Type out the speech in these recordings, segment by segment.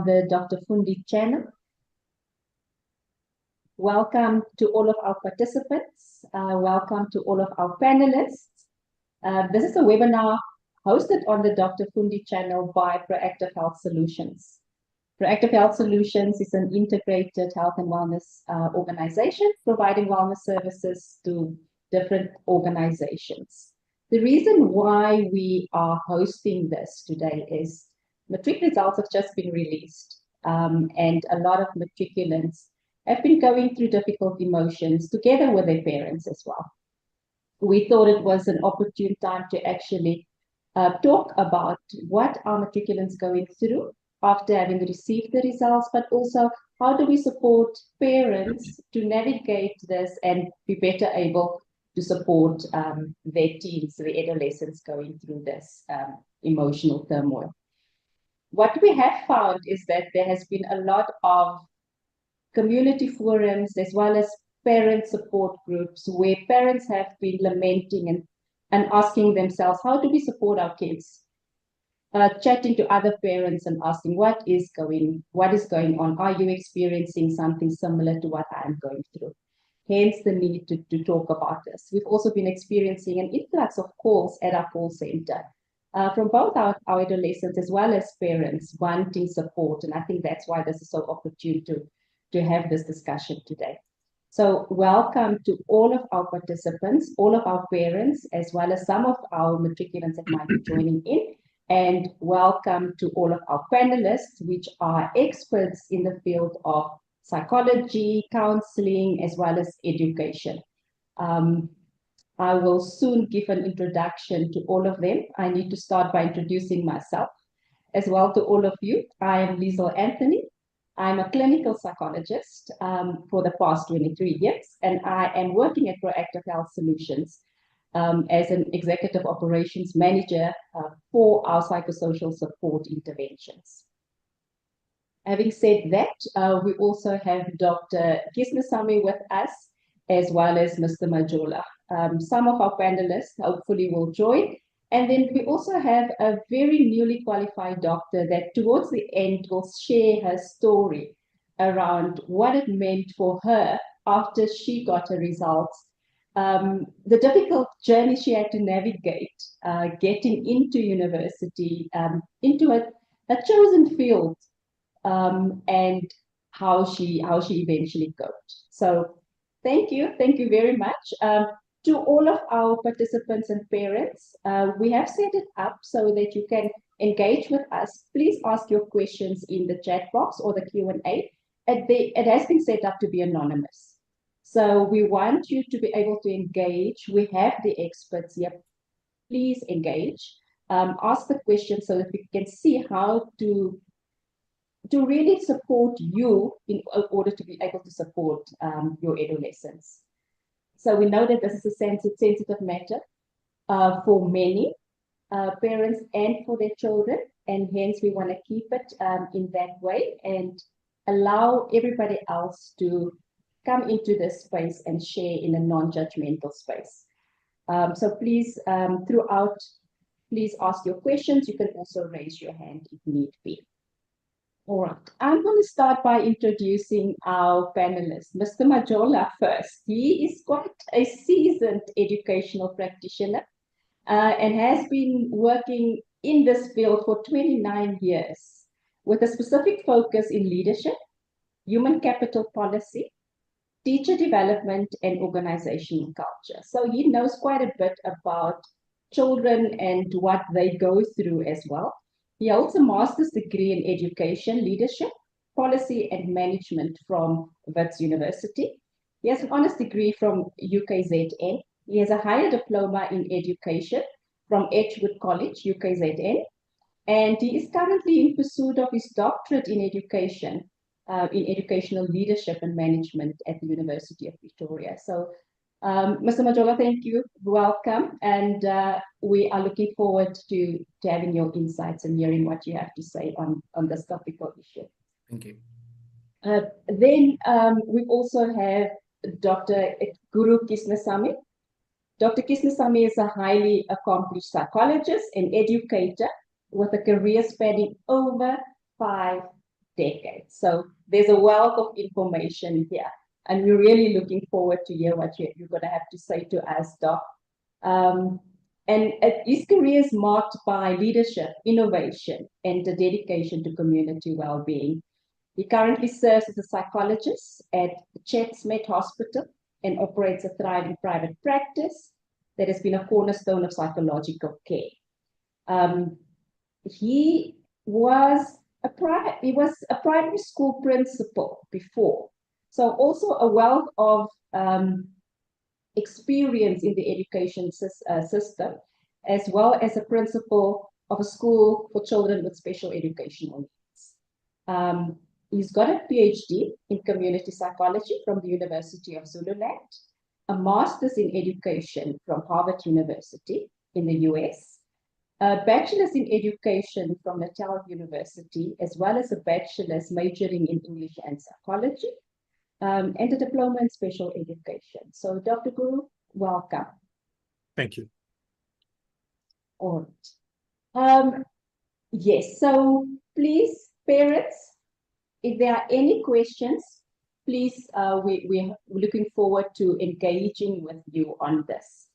the Dr. Fundi channel. Welcome to all of our participants. Welcome to all of our panelists. This is a webinar hosted on the Dr. Fundi channel by Proactive Health Solutions. Proactive Health Solutions is an integrated health and wellness organization providing wellness services to different organizations. The reason why we are hosting this today is Matric results have just been released, and a lot of matriculants have been going through difficult emotions together with their parents as well. We thought it was an opportune time to actually talk about what are matriculants going through after having received the results, but also how do we support parents to navigate this and be better able to support their teens, their adolescents going through this emotional turmoil. What we have found is that there has been a lot of community forums as well as parent support groups where parents have been lamenting and asking themselves, how do we support our kids? Chatting to other parents and asking what is going on? Are you experiencing something similar to what I'm going through? Hence the need to talk about this. We've also been experiencing an influx of calls at our call center from both our adolescents as well as parents wanting support. And I think that's why this is so opportune to have this discussion today. So welcome to all of our participants, all of our parents, as well as some of our matriculants that might be joining in. And welcome to all of our panelists, which are experts in the field of psychology, counseling, as well as education. I will soon give an introduction to all of them. I need to start by introducing myself as well to all of you. I am Liesl Anthony. I'm a clinical psychologist for the past 23 years, and I am working at Proactive Health Solutions as an executive operations manager for our psychosocial support interventions. Having said that, we also have Dr. Kisnesami with us, as well as Mr. Majola. Some of our panelists hopefully will join. And then we also have a very newly qualified doctor that towards the end will share her story around what it meant for her after she her results. The difficult journey she had to navigate, getting into university, into a chosen field, and how she eventually coped. So thank you very much. To all of our participants and parents, we have set it up so that you can engage with us. Please ask your questions in the chat box or the Q&A. It has been set up to be anonymous. So we want you to be able to engage. We have the experts here. Please engage. Ask the questions so that we can see how to really support you in order to be able to support your adolescents. So we know that this is a sensitive matter for many parents and for their children, and hence we want to keep it in that way and allow everybody else to come into this space and share in a non-judgmental space. So please, please ask your questions. You can also raise your hand if need be. All right, I'm going to start by introducing our panelists. Mr. Majola first. He is quite a seasoned educational practitioner and has been working in this field for 29 years with a specific focus in leadership, human capital policy, teacher development, and organizational culture. So he knows quite a bit about children and what they go through as well. He holds a master's degree in education, leadership, policy, and management from Wits University. He has an honors degree from UKZN. He has a higher diploma in education from Edgewood College, UKZN. And he is currently in pursuit of his doctorate in education, in educational leadership and management at the University of Victoria. So Mr. Majola, thank you. Welcome. And we are looking forward to having your insights and hearing what you have to say on this topical issue. Thank you. Then we also have Dr. Guru Kisnesami. Dr. Kisnesami is a highly accomplished psychologist and educator with a career spanning over 5 decade. So there's a wealth of information here, and we're really looking forward to hear what you're going to have to say to us, Doc. And his career is marked by leadership, innovation, and a dedication to community well-being. He currently serves as a psychologist at Chatsmet Hospital and operates a thriving private practice that has been a cornerstone of psychological care. He was a primary school principal before, so also a wealth of experience in the education system, as well as a principal of a school for children with special educational needs. He's got a PhD in community psychology from the University of Zululand, a master's in education from Harvard University in the US, a bachelor's in education from Natal University, as well as a bachelor's majoring in English and psychology, and a diploma in special education. So, Dr. Guru, welcome. Thank you. All right. Yes, so please, parents, if there are any questions, please, we're looking forward to engaging with you on this.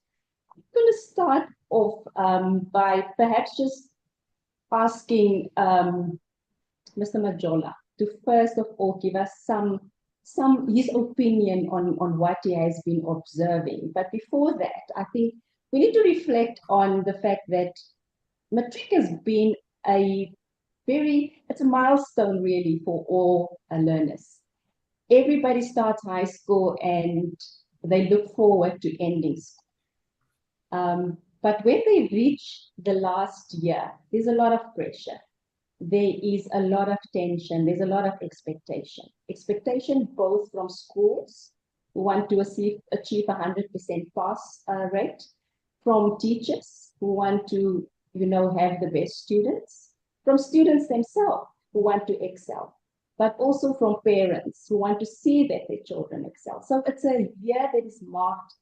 I'm going to start off by perhaps just asking Mr. Majola to first of all give us his opinion on what he has been observing. But before that, I think we need to reflect on the fact that Matric has been it's a milestone really for all learners. Everybody starts high school and they look forward to ending school. But when they reach the last year, there's a lot of pressure. There is a lot of tension. There's a lot of expectation. Expectation both from schools who want to achieve 100% pass rate, from teachers who want to, have the best students, from students themselves who want to excel, but also from parents who want to see that their children excel. So it's a year that is marked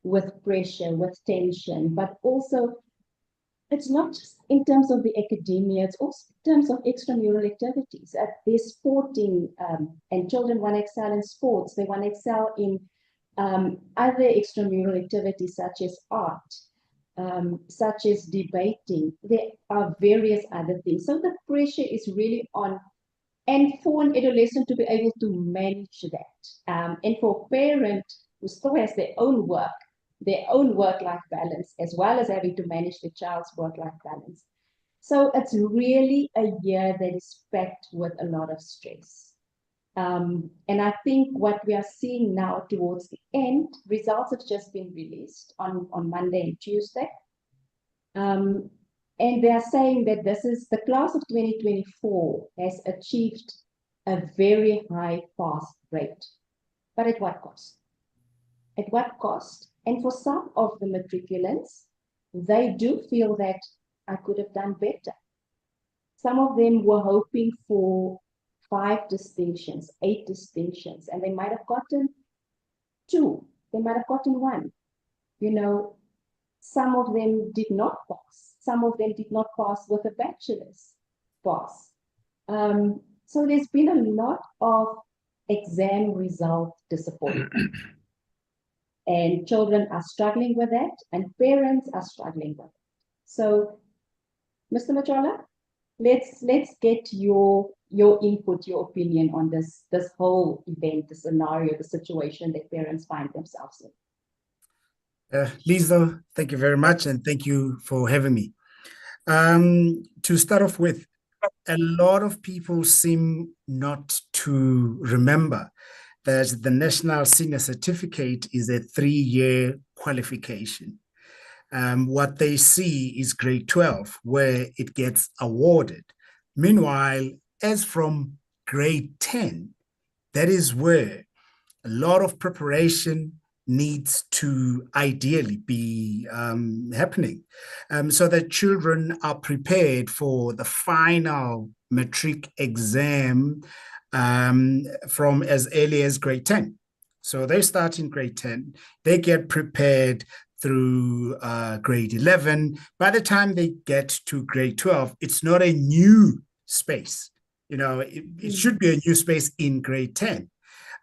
with pressure, with tension, but also it's not just in terms of the academia, it's also in terms of extramural activities. There's sporting, and children want to excel in sports. They want to excel in other extramural activities such as art, such as debating. There are various other things. So the pressure is really on, and for an adolescent to be able to manage that. And for a parent who still has their own work-life balance, as well as having to manage the child's work-life balance. So it's really a year that is packed with a lot of stress. And I think what we are seeing now towards the end, results have just been released on Monday and Tuesday. And they are saying that the class of 2024 has achieved a very high pass rate. But at what cost? At what cost? And for some of the matriculants, they do feel that I could have done better. Some of them were hoping for 5 distinctions, 8 distinctions, and they might have gotten 2. They might have gotten 1. Some of them did not pass. Some of them did not pass with a bachelor's pass. So there's been a lot of exam result disappointment. And children are struggling with that, and parents are struggling with it. So, Mr. Majola, let's get your input, your opinion on this whole event, the scenario, the situation that parents find themselves in. Lisa, thank you very much, and thank you for having me. To start off with, a lot of people seem not to remember that the National Senior Certificate is a 3-year qualification. What they see is grade 12, where it gets awarded. Meanwhile, as from grade 10, that is where a lot of preparation needs to ideally be happening, so that children are prepared for the final matric exam from as early as grade 10. So they start in grade 10, they get prepared through grade 11. By the time they get to grade 12, it's not a new space. it should be a new space in grade 10.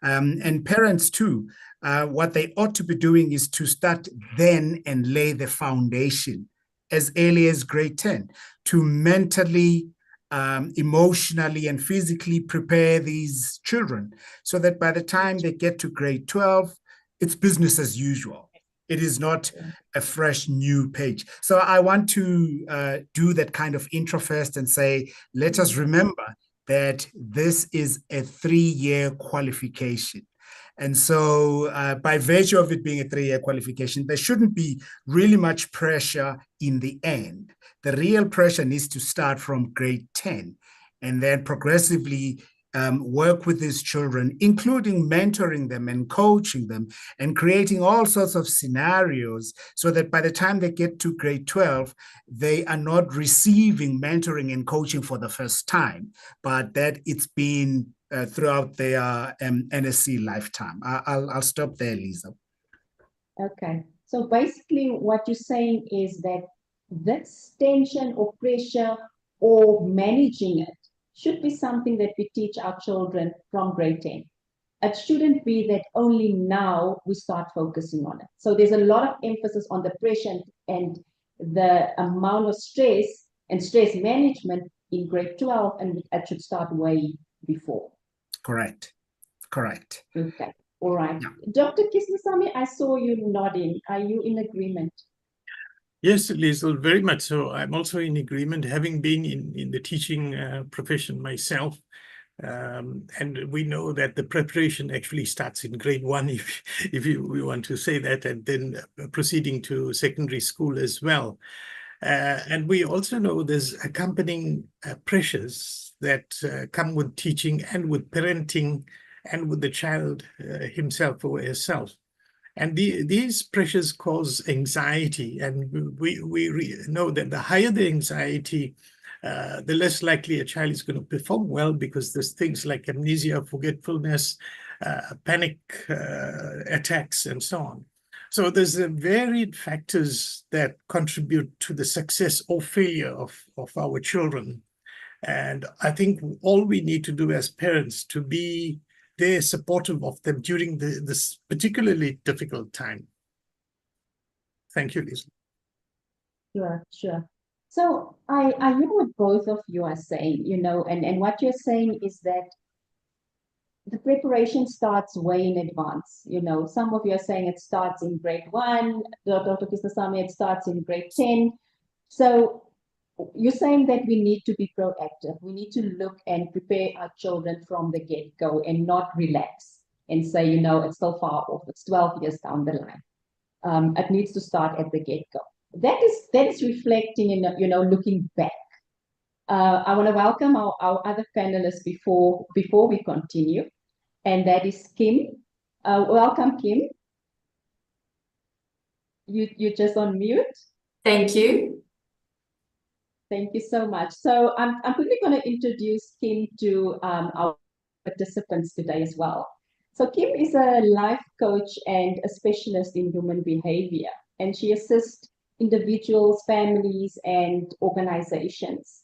And parents too, what they ought to be doing is to start then and lay the foundation as early as grade 10 to mentally, emotionally, and physically prepare these children so that by the time they get to grade 12, it's business as usual. It is not a fresh new page. So I want to do that kind of intro first and say, let us remember that this is a 3-year qualification. And so by virtue of it being a 3-year qualification, there shouldn't be really much pressure in the end. The real pressure needs to start from grade 10 and then progressively work with these children, including mentoring them and coaching them and creating all sorts of scenarios so that by the time they get to grade 12, they are not receiving mentoring and coaching for the first time, but that it's been throughout their NSC lifetime. I'll stop there, Lisa. Okay. So basically what you're saying is that this tension or pressure or managing it should be something that we teach our children from grade 10. It shouldn't be that only now we start focusing on it. So there's a lot of emphasis on the pressure and the amount of stress and stress management in grade 12, and it should start way before. Correct. Okay. All right. Yeah. Dr. Kismasamy, I saw you nodding. Are you in agreement? Yes, Liesl, very much so. I'm also in agreement, having been in the teaching profession myself. And we know that the preparation actually starts in grade 1, if we want to say that, and then proceeding to secondary school as well. And we also know there's accompanying pressures that come with teaching and with parenting and with the child himself or herself. And these pressures cause anxiety, and we know that the higher the anxiety, the less likely a child is going to perform well, because there's things like amnesia, forgetfulness, panic attacks, and so on. So there's varied factors that contribute to the success or failure of our children. And I think all we need to do as parents to be there supportive of them during this particularly difficult time. Thank you, Lisa. Sure. So I hear what both of you are saying, and what you're saying is that the preparation starts way in advance. Some of you are saying it starts in grade 1, Dr. Kismasamy, it starts in grade 10. So you're saying that we need to be proactive. We need to look and prepare our children from the get-go and not relax and say, it's still far off. It's 12 years down the line. It needs to start at the get-go. That is reflecting in, looking back. I want to welcome our other panelists before we continue, and that is Kim. Welcome, Kim. You're just on mute. Thank you. Thank you so much. So I'm quickly going to introduce Kim to our participants today as well. So Kim is a life coach and a specialist in human behavior, and she assists individuals, families, and organizations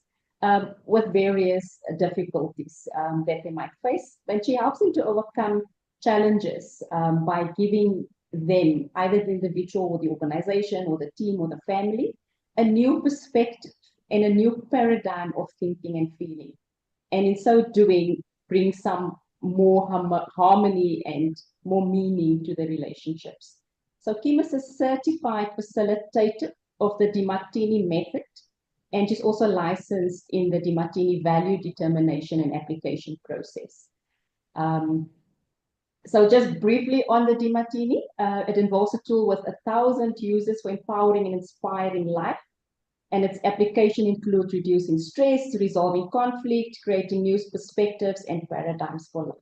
with various difficulties that they might face. And she helps them to overcome challenges by giving them, either the individual or the organization or the team or the family, a new perspective and a new paradigm of thinking and feeling. And in so doing, bring some more harmony and more meaning to the relationships. So Kim is a certified facilitator of the DiMartini method, and she's also licensed in the DiMartini value determination and application process. So just briefly on the DiMartini, it involves a tool with 1,000 users for empowering and inspiring life. And its application includes reducing stress, resolving conflict, creating new perspectives and paradigms for life.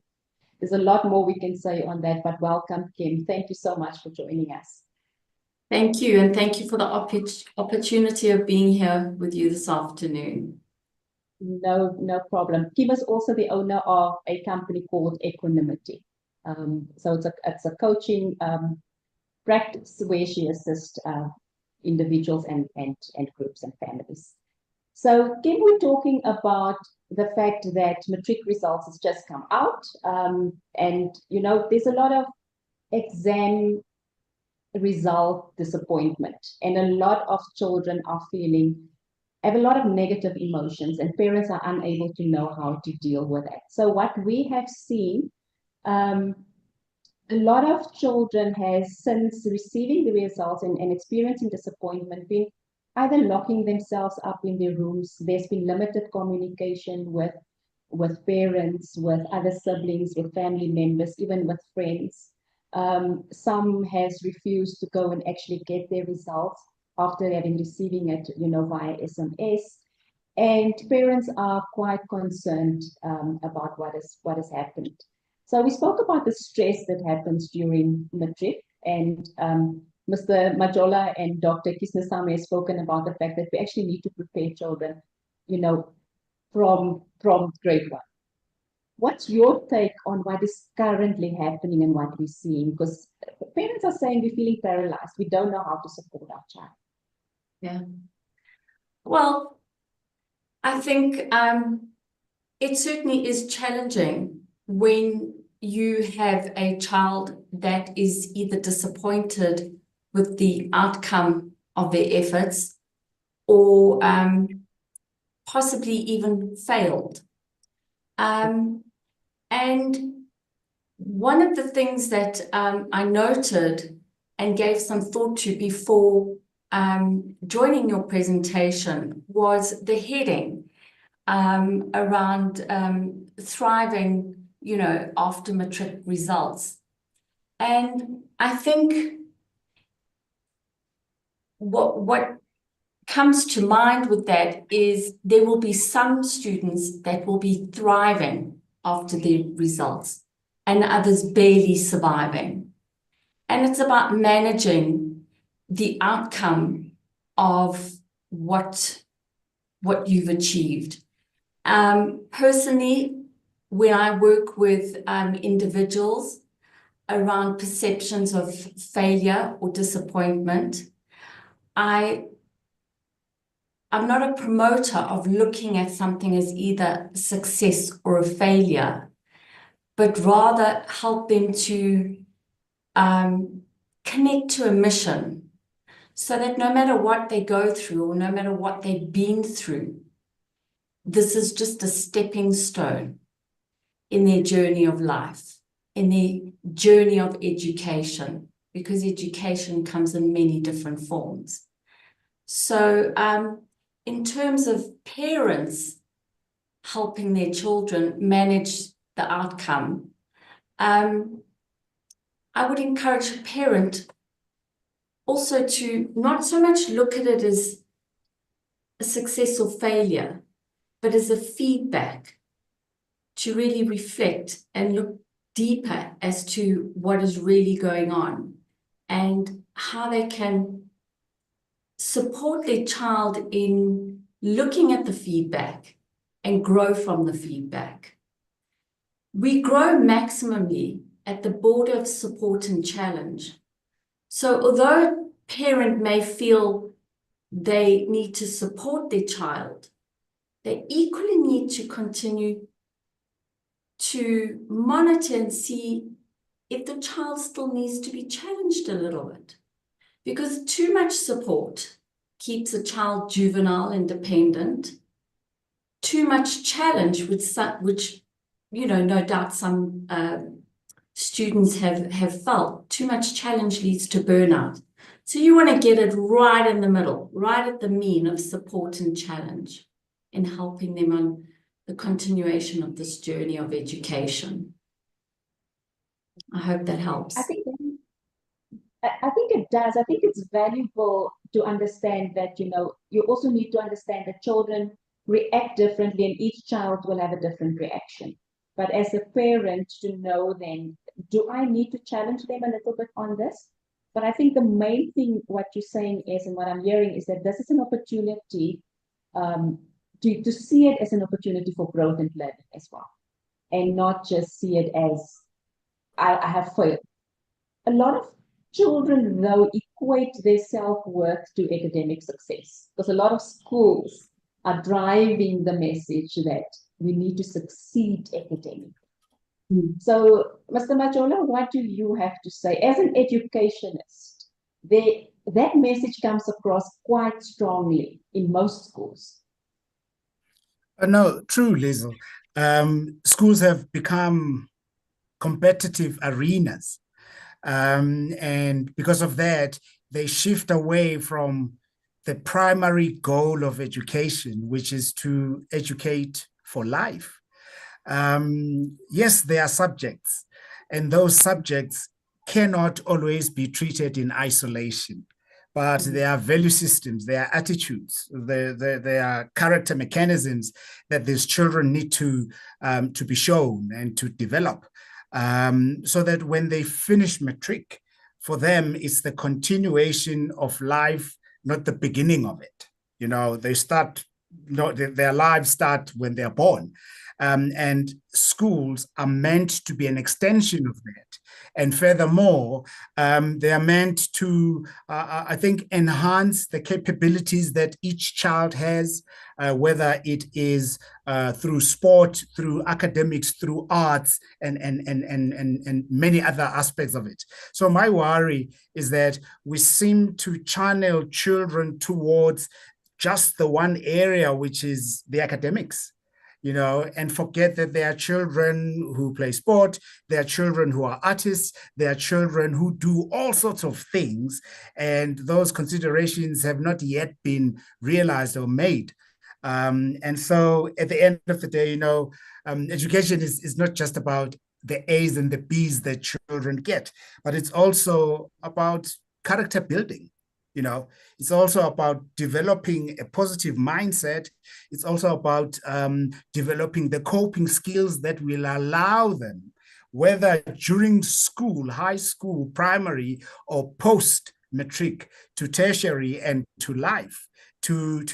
There's a lot more we can say on that, but welcome, Kim. Thank you so much for joining us. Thank you, and thank you for the opportunity of being here with you this afternoon. No problem. Kim is also the owner of a company called Equanimity. So it's a coaching practice where she assists individuals and groups and families. So Kim, we're talking about the fact that Matric results has just come out, and there's a lot of exam result disappointment, and a lot of children have a lot of negative emotions, and parents are unable to know how to deal with it. So what we have seen, a lot of children has, since receiving the results and experiencing disappointment, been either locking themselves up in their rooms. There's been limited communication with parents, with other siblings, with family members, even with friends. Some has refused to go and actually get their results after having receiving it, via SMS. And parents are quite concerned about what has happened. So we spoke about the stress that happens during Matric, and Mr. Majola and Dr. Kisnasamy have spoken about the fact that we actually need to prepare children, from grade 1. What's your take on what is currently happening and what we're seeing? Because parents are saying we're feeling paralyzed. We don't know how to support our child. Yeah. Well, I think it certainly is challenging when you have a child that is either disappointed with the outcome of their efforts or possibly even failed. And one of the things that I noted and gave some thought to before joining your presentation was the heading around thriving, after Matric results. And I think what comes to mind with that is there will be some students that will be thriving after the results and others barely surviving. And it's about managing the outcome of what you've achieved. Personally, when I work with individuals around perceptions of failure or disappointment, I'm not a promoter of looking at something as either a success or a failure, but rather help them to connect to a mission, so that no matter what they go through or no matter what they've been through, this is just a stepping stone in their journey of life, in their journey of education, because education comes in many different forms. So in terms of parents helping their children manage the outcome, I would encourage a parent also to not so much look at it as a success or failure, but as a feedback, to really reflect and look deeper as to what is really going on and how they can support their child in looking at the feedback and grow from the feedback. We grow maximally at the border of support and challenge. So although a parent may feel they need to support their child, they equally need to continue to monitor and see if the child still needs to be challenged a little bit. Because too much support keeps a child juvenile and dependent. Too much challenge, which no doubt some students have felt, too much challenge leads to burnout. So you want to get it right in the middle, right at the mean of support and challenge, in helping them on the continuation of this journey of education. I hope that helps. I think it does. I think it's valuable to understand that, you also need to understand that children react differently and each child will have a different reaction. But as a parent, to know then, do I need to challenge them a little bit on this? But I think the main thing, what you're saying is, and what I'm hearing is that this is an opportunity to see it as an opportunity for growth and learning as well. And not just see it as, I have failed. A lot of children, though, equate their self-worth to academic success, because a lot of schools are driving the message that we need to succeed academically. So, Mr. Majola, what do you have to say? As an educationist, that message comes across quite strongly in most schools. No, true, Liesl. Schools have become competitive arenas. And because of that, they shift away from the primary goal of education, which is to educate for life. Yes, there are subjects, and those subjects cannot always be treated in isolation. But there are value systems, there are attitudes, there are character mechanisms that these children need to be shown and to develop, so that when they finish Matric, for them, it's the continuation of life, not the beginning of it. You know, their lives start when they're born. And schools are meant to be an extension of that. And furthermore, they are meant to, I think, enhance the capabilities that each child has, whether it is through sport, through academics, through arts, and many other aspects of it. So my worry is that we seem to channel children towards just the one area, which is the academics, you know, and forget that there are children who play sport, there are children who are artists, there are children who do all sorts of things, and those considerations have not yet been realized or made. And so at the end of the day, you know, education is not just about the A's and the B's that children get, but it's also about character building. You know, it's also about developing a positive mindset. It's also about developing the coping skills that will allow them, whether during school, high school, primary, or post-matric, to tertiary and to life, to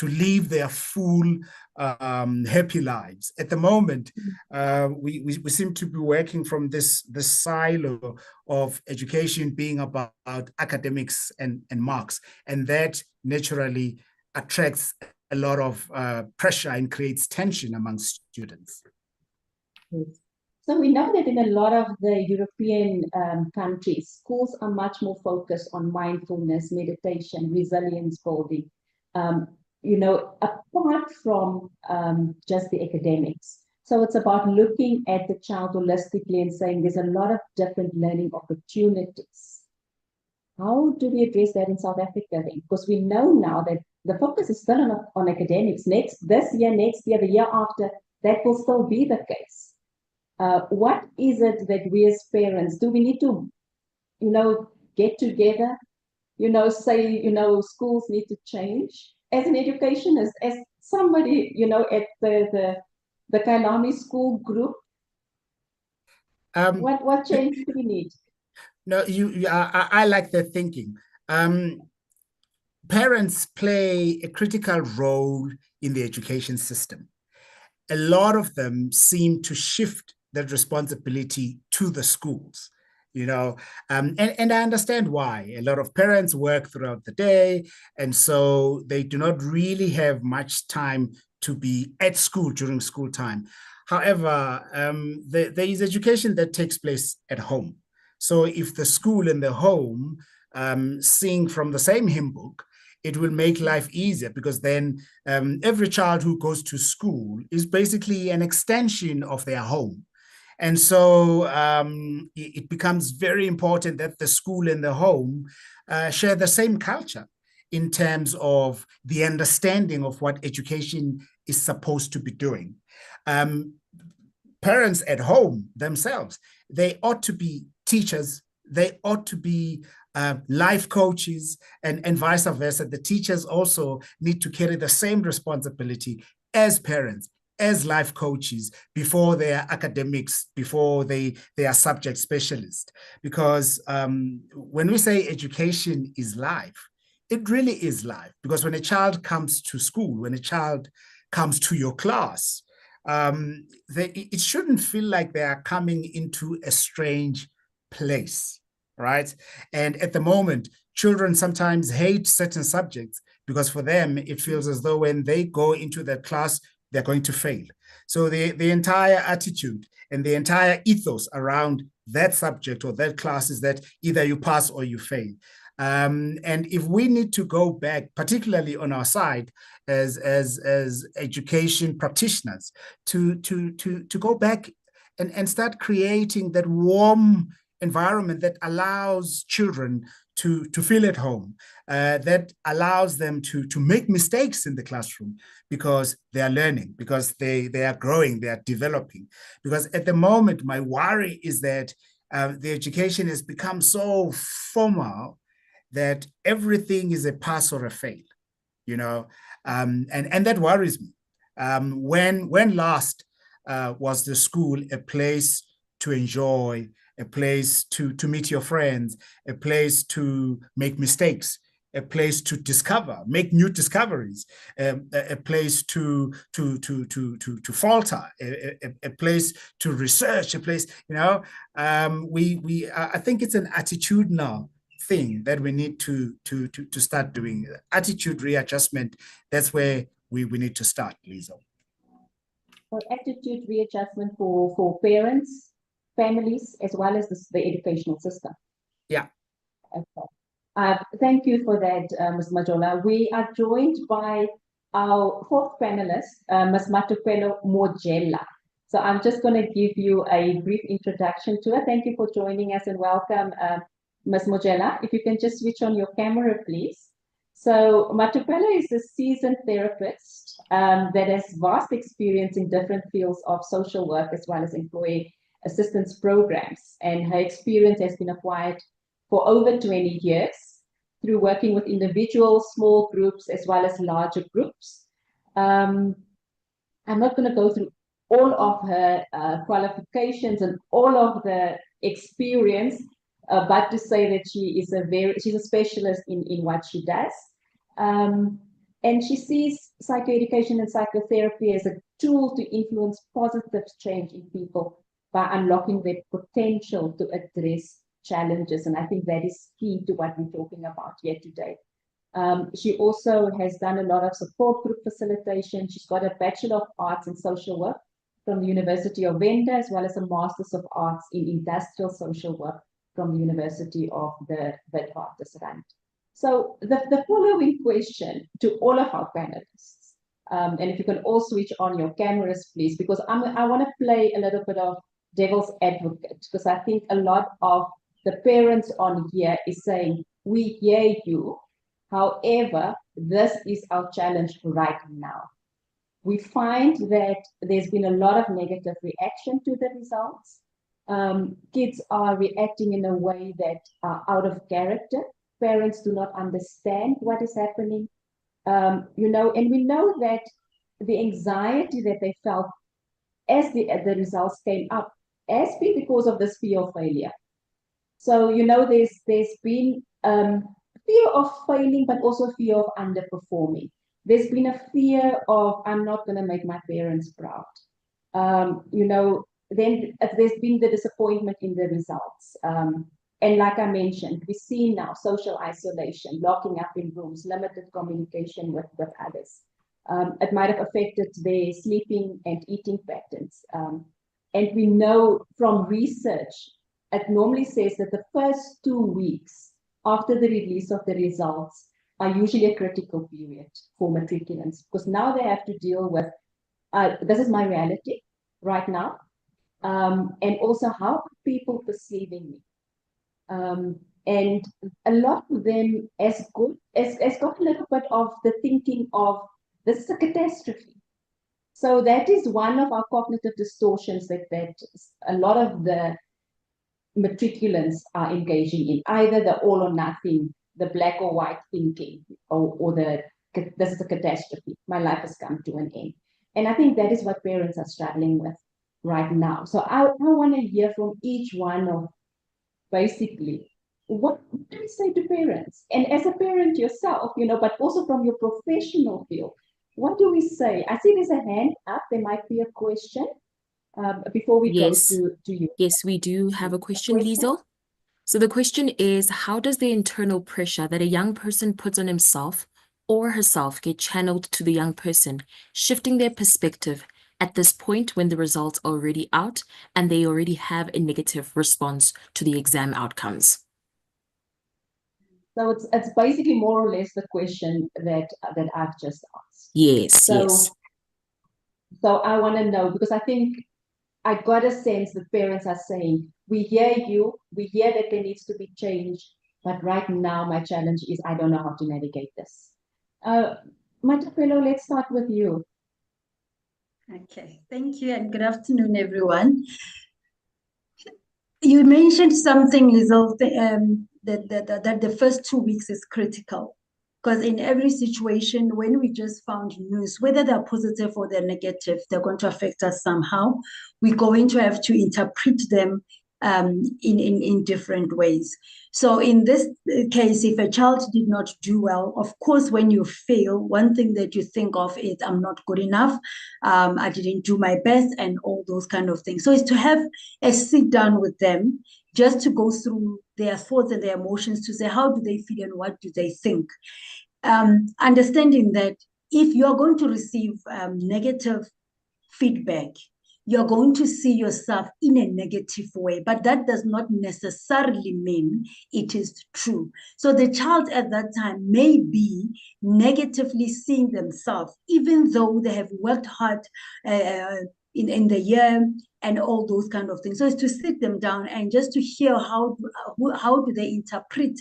live their full happy lives. At the moment, we seem to be working from this silo of education being about academics and marks, and that naturally attracts a lot of pressure and creates tension among students. Yes. So we know that in a lot of the European countries, schools are much more focused on mindfulness, meditation, resilience building. You know, apart from just the academics. So it's about looking at the child holistically and saying there's a lot of different learning opportunities. How do we address that in South Africa then? Because we know now that the focus is still on academics. This year, next year, the year after, that will still be the case. What is it that we as parents, do we need to, you know, get together, you know, say, you know, schools need to change? As an educationist, as somebody, you know, at the Kailami school group, what change do we need? No, I like that thinking. Parents play a critical role in the education system. A lot of them seem to shift that responsibility to the schools. You know, and I understand why. A lot of parents work throughout the day, and so they do not really have much time to be at school during school time. However, there is education that takes place at home. So if the school and the home sing from the same hymn book, it will make life easier, because then every child who goes to school is basically an extension of their home. And so it becomes very important that the school and the home share the same culture in terms of the understanding of what education is supposed to be doing. Parents at home themselves, they ought to be teachers, they ought to be life coaches, and vice versa. The teachers also need to carry the same responsibility as parents, as life coaches, before they are academics, before they are subject specialists. Because when we say education is life, it really is life. Because when a child comes to school, when a child comes to your class, it shouldn't feel like they are coming into a strange place, right? And at the moment, children sometimes hate certain subjects because for them, it feels as though when they go into that class, they're going to fail. So the entire attitude and the entire ethos around that subject or that class is that either you pass or you fail. And if we need to go back, particularly on our side as education practitioners, to go back and start creating that warm environment that allows children to feel at home, that allows them to make mistakes in the classroom because they are learning, because they are growing, they are developing. Because at the moment, my worry is that the education has become so formal that everything is a pass or a fail, you know, and that worries me. When last was the school a place to enjoy, a place to meet your friends, a place to make mistakes, a place to discover, make new discoveries, a place to falter, a place to research, a place, you know, I think it's an attitudinal thing that we need to start doing. Attitude readjustment, that's where we need to start, Liesl. So attitude readjustment for parents, families, as well as the educational system. Yeah. Okay. Thank you for that, Ms. Majola. We are joined by our fourth panelist, Ms. Matriculants. So I'm just going to give you a brief introduction to her. Thank you for joining us and welcome, Ms. Mojela. If you can just switch on your camera, please. So Matriculants is a seasoned therapist that has vast experience in different fields of social work as well as employee assistance programs. And her experience has been acquired for over 20 years through working with individuals, small groups, as well as larger groups. I'm not going to go through all of her qualifications and all of the experience, but to say that she's a specialist in what she does. And she sees psychoeducation and psychotherapy as a tool to influence positive change in people by unlocking their potential to address challenges. And I think that is key to what we're talking about here today. She also has done a lot of support group facilitation. She's got a Bachelor of Arts in Social Work from the University of Venda, as well as a Masters of Arts in Industrial Social Work from the University of the Witwatersrand. So the following question to all of our panelists, and if you can all switch on your cameras, please, because I want to play a little bit of devil's advocate, because I think a lot of the parents on here is saying, we hear you. However, this is our challenge right now. We find that there's been a lot of negative reaction to the results. Kids are reacting in a way that are out of character. Parents do not understand what is happening. You know, and we know that the anxiety that they felt as the results came up has been because of this fear of failure. So, you know, there's been fear of failing, but also fear of underperforming. There's been a fear of, I'm not going to make my parents proud. You know, then there's been the disappointment in the results. And like I mentioned, we see now social isolation, locking up in rooms, limited communication with others. It might have affected their sleeping and eating patterns. And we know from research, it normally says that the first 2 weeks after the release of the results are usually a critical period for matriculants, because now they have to deal with, this is my reality right now, and also how are people perceiving me. And a lot of them has got a little bit of the thinking of, this is a catastrophe. So that is one of our cognitive distortions that a lot of the matriculants are engaging in, either the all or nothing, the black or white thinking, or this is a catastrophe, my life has come to an end. And I think that is what parents are struggling with right now. So I want to hear from each one of, basically, what do you say to parents? And as a parent yourself, you know, but also from your professional field, what do we say? I see there's a hand up, there might be a question. Before we go to you. Yes, we do have a question, Liesl. So the question is, how does the internal pressure that a young person puts on himself or herself get channeled to the young person, shifting their perspective at this point when the results are already out and they already have a negative response to the exam outcomes? So it's basically more or less the question that I've just asked. Yes, So, yes. so I want to know, because I think I got a sense the parents are saying, we hear you, we hear that there needs to be change, but right now my challenge is I don't know how to navigate this. Matriculants, let's start with you. Okay, thank you and good afternoon, everyone. You mentioned something, Lizel, that the first 2 weeks is critical. Because in every situation, when we just found news, whether they're positive or they're negative, they're going to affect us somehow. We're going to have to interpret them in different ways. So in this case, if a child did not do well, of course, when you fail, one thing that you think of is, I'm not good enough, I didn't do my best, and all those kind of things. So it's to have a sit down with them, just to go through their thoughts and their emotions, to say, how do they feel and what do they think? Understanding that if you're going to receive negative feedback, you're going to see yourself in a negative way, but that does not necessarily mean it is true. So the child at that time may be negatively seeing themselves, even though they have worked hard in the year and all those kind of things. So it's to sit them down and just to hear how do they interpret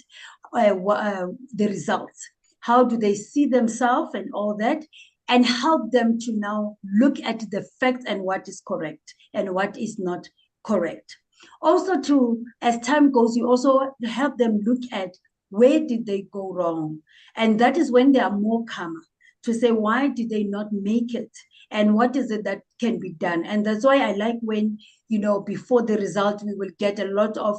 the results. How do they see themselves and all that, and help them to now look at the facts and what is correct and what is not correct. Also, as time goes, you also help them look at where did they go wrong. And that is when they are more calmer to say, why did they not make it? And what is it that can be done? And that's why I like when, before the result, we will get a lot of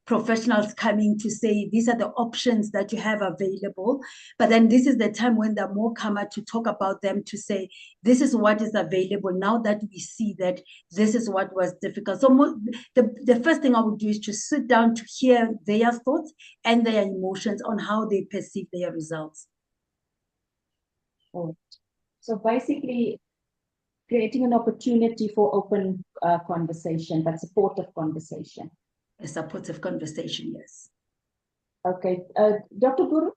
professionals coming to say, these are the options that you have available. But then this is the time when they're more calmer to talk about them, to say, this is what is available now that we see that this is what was difficult. So the first thing I would do is to sit down to hear their thoughts and their emotions on how they perceive their results. So basically, creating an opportunity for open conversation, but supportive conversation. A supportive conversation, yes. Okay, Dr. Guru?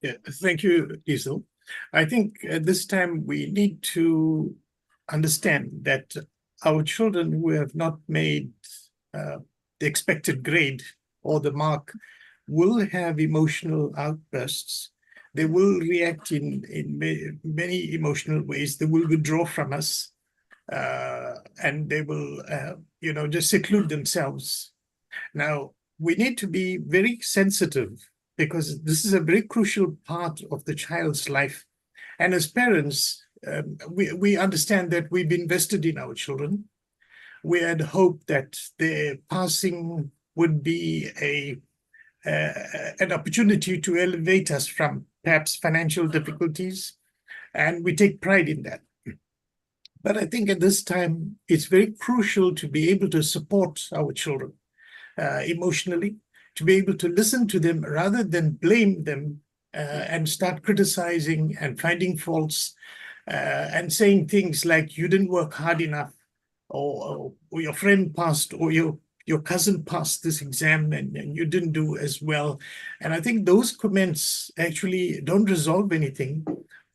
Yeah, thank you, Lizel. I think at this time we need to understand that our children who have not made the expected grade or the mark will have emotional outbursts. They will react in many emotional ways. They will withdraw from us. And they will, just seclude themselves. Now, we need to be very sensitive because this is a very crucial part of the child's life. And as parents, we understand that we've invested in our children. We had hoped that their passing would be an opportunity to elevate us from perhaps financial difficulties, and we take pride in that. But I think at this time, it's very crucial to be able to support our children emotionally, to be able to listen to them rather than blame them and start criticizing and finding faults and saying things like, you didn't work hard enough, or your friend passed, or your cousin passed this exam and you didn't do as well. And I think those comments actually don't resolve anything,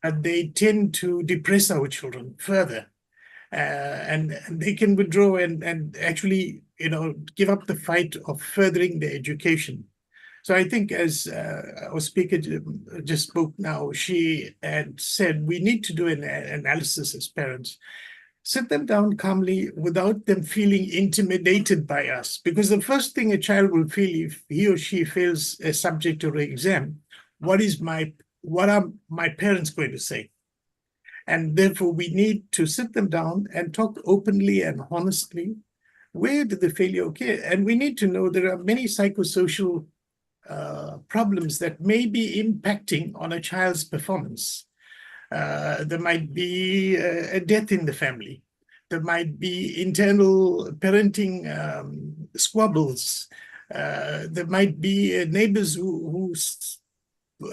and they tend to depress our children further. And they can withdraw and actually, give up the fight of furthering their education. So I think, as our speaker just spoke now, she had said we need to do an analysis as parents. Sit them down calmly without them feeling intimidated by us. Because the first thing a child will feel if he or she fails a subject or an exam, what are my parents going to say? And therefore, we need to sit them down and talk openly and honestly. Where did the failure occur? And we need to know there are many psychosocial problems that may be impacting on a child's performance. There might be a death in the family. There might be internal parenting squabbles. There might be neighbors who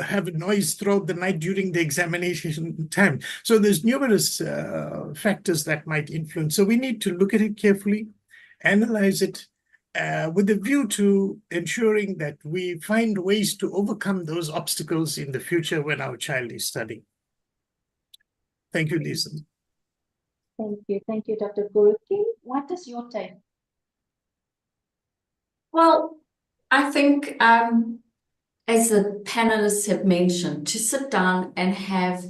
have a noise throughout the night during the examination time. So there's numerous factors that might influence. So we need to look at it carefully, analyze it, with a view to ensuring that we find ways to overcome those obstacles in the future when our child is studying. Thank you, Lisa. Thank you, Dr. Guruki. What is your take? Well, I think, as the panelists have mentioned, to sit down and have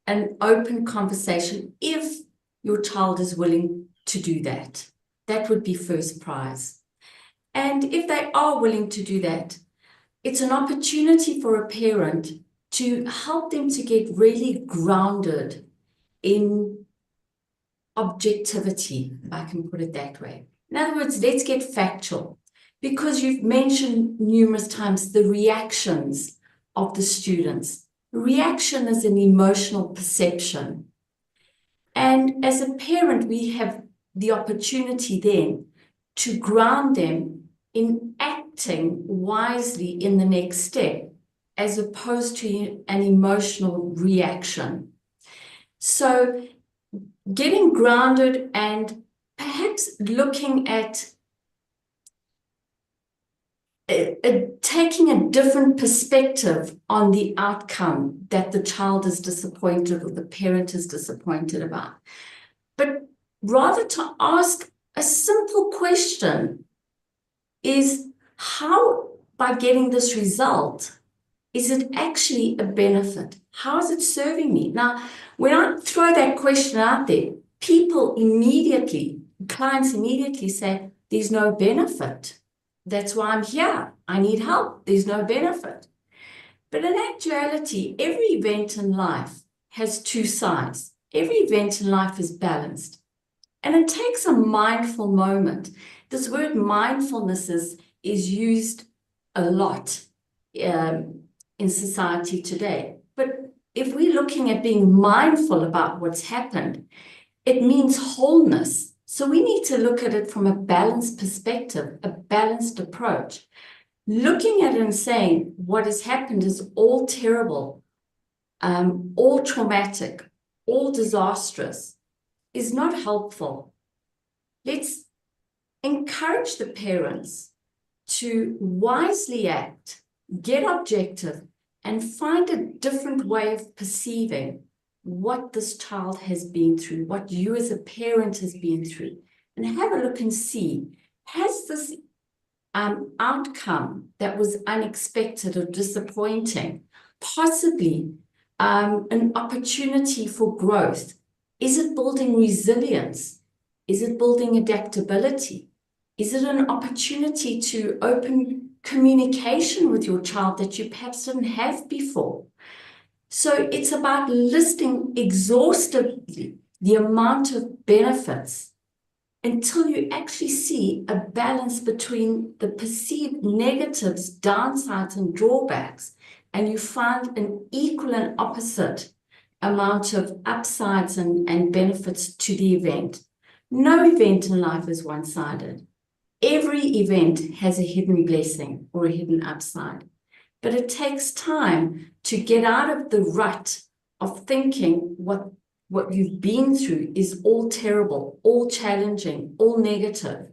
an open conversation, if your child is willing to do that, that would be first prize. And if they are willing to do that, it's an opportunity for a parent to help them to get really grounded in objectivity, if I can put it that way. In other words, let's get factual, because you've mentioned numerous times the reactions of the students. Reaction is an emotional perception. And as a parent, we have the opportunity then to ground them in acting wisely in the next step, as opposed to an emotional reaction. So getting grounded and perhaps looking at taking a different perspective on the outcome that the child is disappointed or the parent is disappointed about. But rather to ask a simple question is, how, by getting this result, is it actually a benefit? How is it serving me? Now, when I throw that question out there, people immediately, clients immediately say, there's no benefit. That's why I'm here. I need help. There's no benefit. But in actuality, every event in life has two sides. Every event in life is balanced. And it takes a mindful moment. This word mindfulness is used a lot in society today. But if we're looking at being mindful about what's happened, it means wholeness. So we need to look at it from a balanced perspective, a balanced approach. Looking at it and saying what has happened is all terrible, all traumatic, all disastrous, is not helpful. Let's encourage the parents to wisely act, get objective, and find a different way of perceiving what this child has been through, what you as a parent has been through, and have a look and see, has this outcome that was unexpected or disappointing possibly an opportunity for growth? Is it building resilience? Is it building adaptability? Is it an opportunity to open communication with your child that you perhaps didn't have before? So it's about listing exhaustively the amount of benefits until you actually see a balance between the perceived negatives, downsides, and drawbacks, and you find an equal and opposite amount of upsides and benefits to the event. No event in life is one-sided. Every event has a hidden blessing or a hidden upside. But it takes time to get out of the rut of thinking what you've been through is all terrible, all challenging, all negative,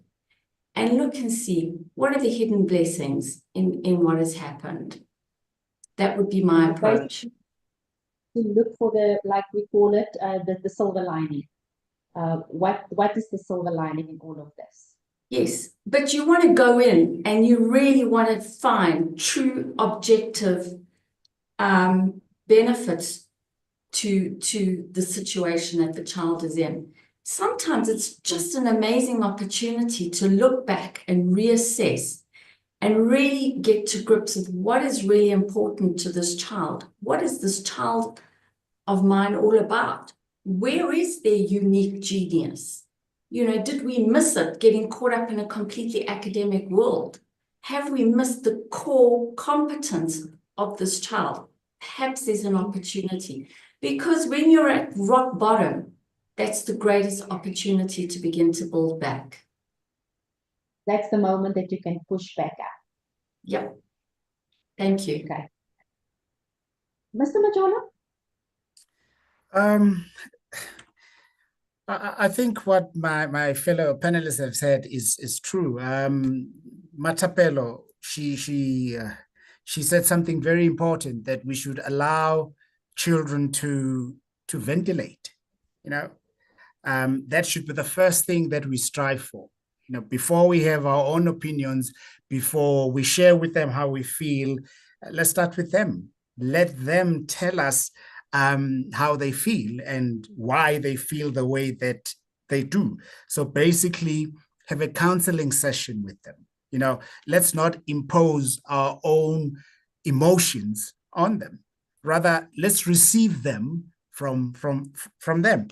and look and see what are the hidden blessings in what has happened. That would be my approach. To look for the, like we call it, the silver lining. What is the silver lining in all of this? Yes, but you want to go in and you really want to find true objective benefits to the situation that the child is in. Sometimes it's just an amazing opportunity to look back and reassess and really get to grips with what is really important to this child. What is this child of mine all about? Where is their unique genius? You know, did we miss it getting caught up in a completely academic world? Have we missed the core competence of this child? Perhaps there's an opportunity, because when you're at rock bottom, that's the greatest opportunity to begin to build back. That's the moment that you can push back up. Yep. Thank you. Okay. Mr. Majola? Um, I think what my fellow panelists have said is true. Matapelo, she said something very important, that we should allow children to ventilate. That should be the first thing that we strive for. Before we have our own opinions, before we share with them how we feel, let's start with them. Let them tell us how they feel and why they feel the way that they do. So basically, have a counseling session with them. Let's not impose our own emotions on them. Rather, let's receive them from them.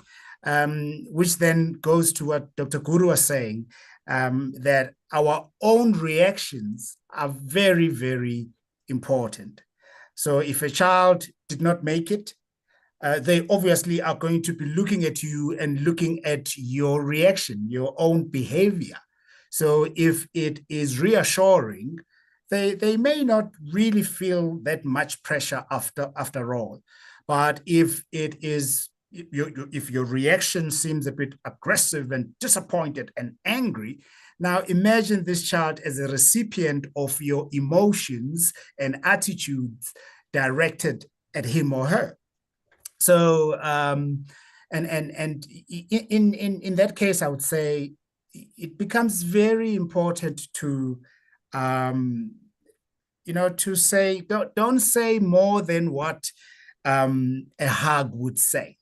Which then goes to what Dr. Guru was saying, that our own reactions are very, very important. So if a child did not make it, they obviously are going to be looking at you and looking at your reaction, your own behavior. So if it is reassuring, they may not really feel that much pressure after all. But if it is, if your reaction seems a bit aggressive and disappointed and angry, now imagine this child as a recipient of your emotions and attitudes directed at him or her. So, and in that case, I would say it becomes very important to, to say, don't say more than what a hug would say,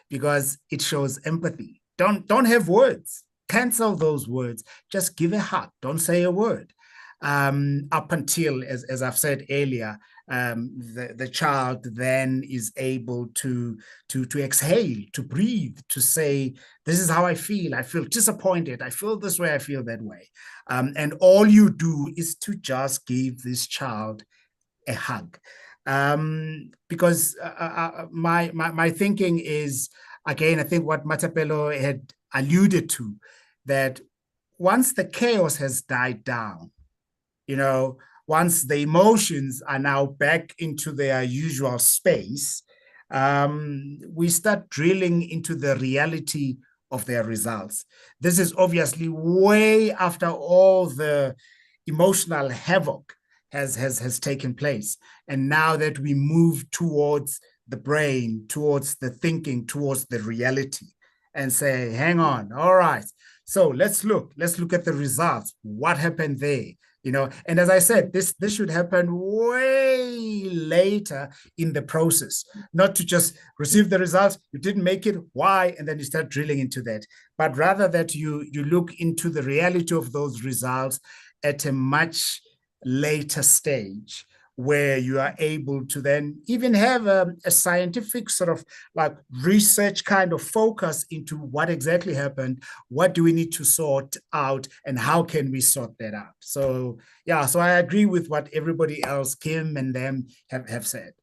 because it shows empathy. Don't have words. Cancel those words. Just give a hug. Don't say a word. Up until, as I've said earlier, the child then is able to exhale, to breathe, to say, this is how I feel. I feel disappointed. I feel this way. I feel that way. And all you do is to just give this child a hug. Because my thinking is, again, I think what Matapelo had alluded to, that once the chaos has died down, once the emotions are now back into their usual space, we start drilling into the reality of their results. This is obviously way after all the emotional havoc has taken place. And now that we move towards the brain, towards the thinking, towards the reality, and say, hang on, all right, so let's look at the results. What happened there? And as I said, this should happen way later in the process, not to just receive the results, you didn't make it, why? And then you start drilling into that, but rather that you look into the reality of those results at a much later stage, where you are able to then even have a scientific sort of like research kind of focus into what exactly happened, what do we need to sort out, and how can we sort that out. So yeah, so I agree with what everybody else, Kim and them, have said.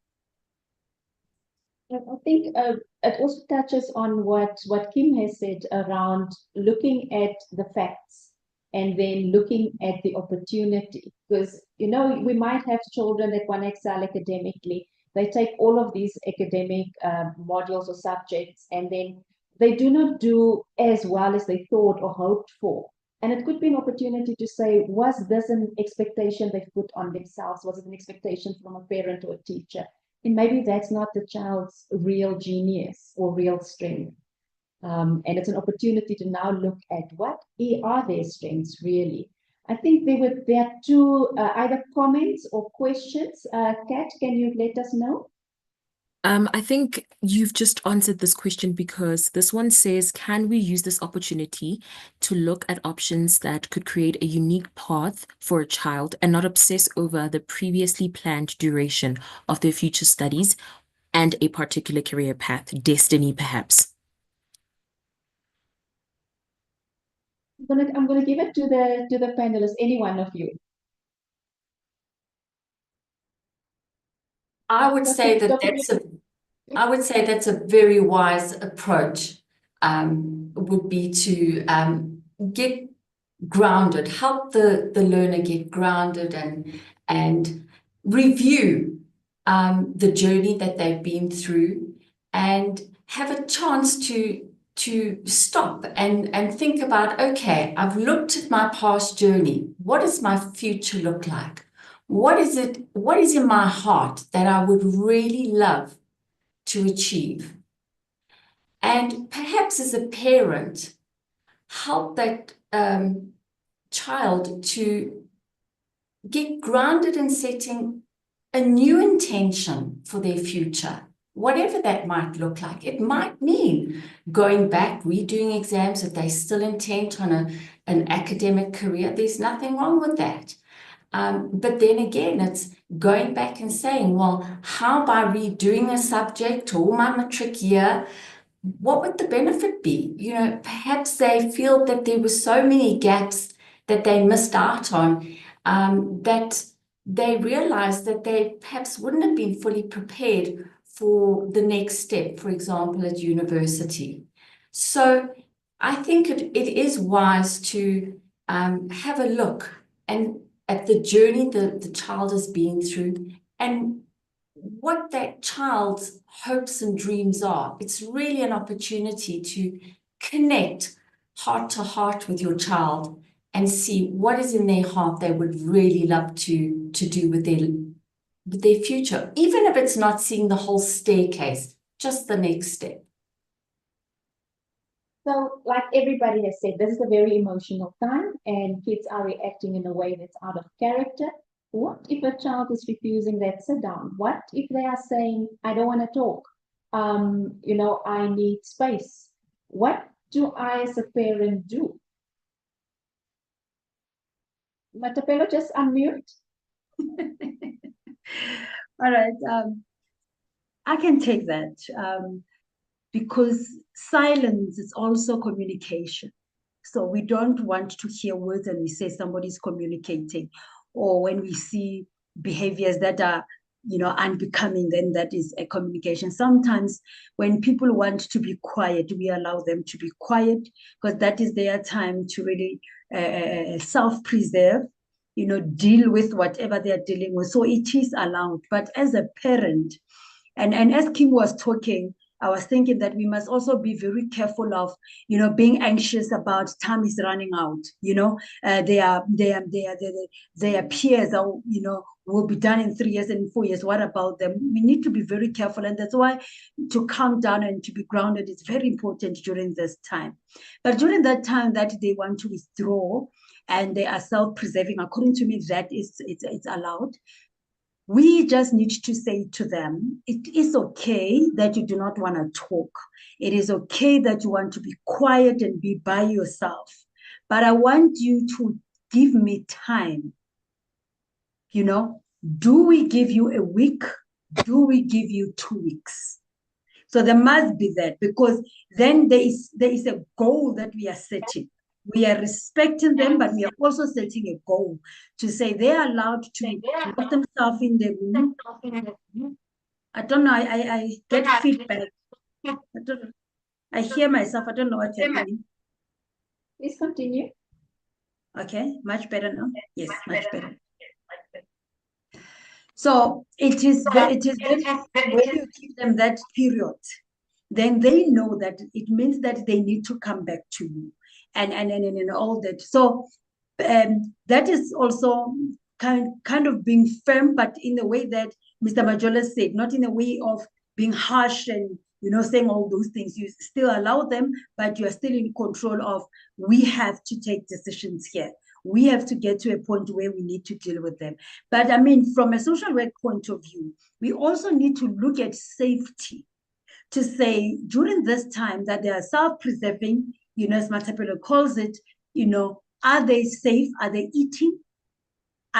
I think it also touches on what Kim has said around looking at the facts and then looking at the opportunity. Because, we might have children that want to excel academically. They take all of these academic modules or subjects, and then they do not do as well as they thought or hoped for. And it could be an opportunity to say, was this an expectation they've put on themselves? Was it an expectation from a parent or a teacher? And maybe that's not the child's real genius or real strength. And it's an opportunity to now look at what are their strengths really. I think there are two either comments or questions. Kat, can you let us know? I think you've just answered this question, because this one says, can we use this opportunity to look at options that could create a unique path for a child and not obsess over the previously planned duration of their future studies and a particular career path, destiny perhaps? I'm gonna give it to the panelists, any one of you. I would say that's a very wise approach. Would be to get grounded, help the learner get grounded and review the journey that they've been through, and have a chance to stop and think about, okay, I've looked at my past journey. What does my future look like? What is in my heart that I would really love to achieve? And perhaps as a parent, help that child to get grounded in setting a new intention for their future, whatever that might look like. It might mean going back, redoing exams if they're still intent on an academic career. There's nothing wrong with that. But then again, it's going back and saying, well, how by redoing a subject or my matric year, what would the benefit be? You know, perhaps they feel that there were so many gaps that they missed out on, that they realized that they perhaps wouldn't have been fully prepared for the next step, for example, at university. So I think it is wise to have a look and at the journey the child has been through and what that child's hopes and dreams are. It's really an opportunity to connect heart to heart with your child and see what is in their heart they would really love to do with their future, even if it's not seeing the whole staircase, just the next step. So, like everybody has said, this is a very emotional time and kids are reacting in a way that's out of character. What if a child is refusing that sit down? What if they are saying, I don't want to talk? You know, I need space. What do I as a parent do? Matapelo, just unmute. All right, I can take that because silence is also communication. So we don't want to hear words and we say somebody's communicating, or when we see behaviors that are, you know, unbecoming, then that is a communication. Sometimes when people want to be quiet, we allow them to be quiet because that is their time to really self-preserve, you know, deal with whatever they are dealing with. So it is allowed. But as a parent, and as Kim was talking, I was thinking that we must also be very careful of, you know, being anxious about time is running out. You know, their peers are, you know, will be done in 3 years and in 4 years. What about them? We need to be very careful, and that's why to calm down and to be grounded is very important during this time. But during that time that they want to withdraw and they are self-preserving, according to me, that it's allowed. We just need to say to them, it is okay that you do not want to talk. It is okay that you want to be quiet and be by yourself. But I want you to give me time. You know, do we give you a week? Do we give you 2 weeks? So there must be that, because then there is a goal that we are setting. We are respecting them, but we are also setting a goal to say they are allowed to lock themselves in the room. I don't know. I get feedback. I don't know. I hear myself. I don't know what's happening. Please continue. Okay, much better now. Yes, much better. So it is when you give them that period, then they know that it means that they need to come back to you. And all that. So that is also kind of being firm, but in a way that Mr. Majola said, not in a way of being harsh and, you know, saying all those things. You still allow them, but you are still in control of, we have to take decisions here. We have to get to a point where we need to deal with them. But I mean, from a social work point of view, we also need to look at safety, to say during this time that they are self-preserving, you know, as Matapelo calls it, you know, are they safe? Are they eating?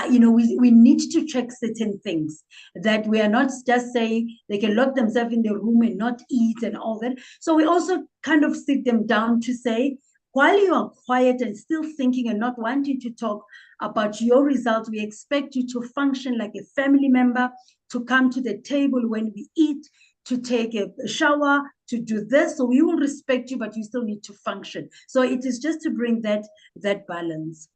You know, we need to check certain things, that we are not just saying they can lock themselves in the room and not eat and all that. So we also kind of sit them down to say, while you are quiet and still thinking and not wanting to talk about your results, we expect you to function like a family member, to come to the table when we eat, to take a shower, to do this. So we will respect you, but you still need to function. So it is just to bring that balance.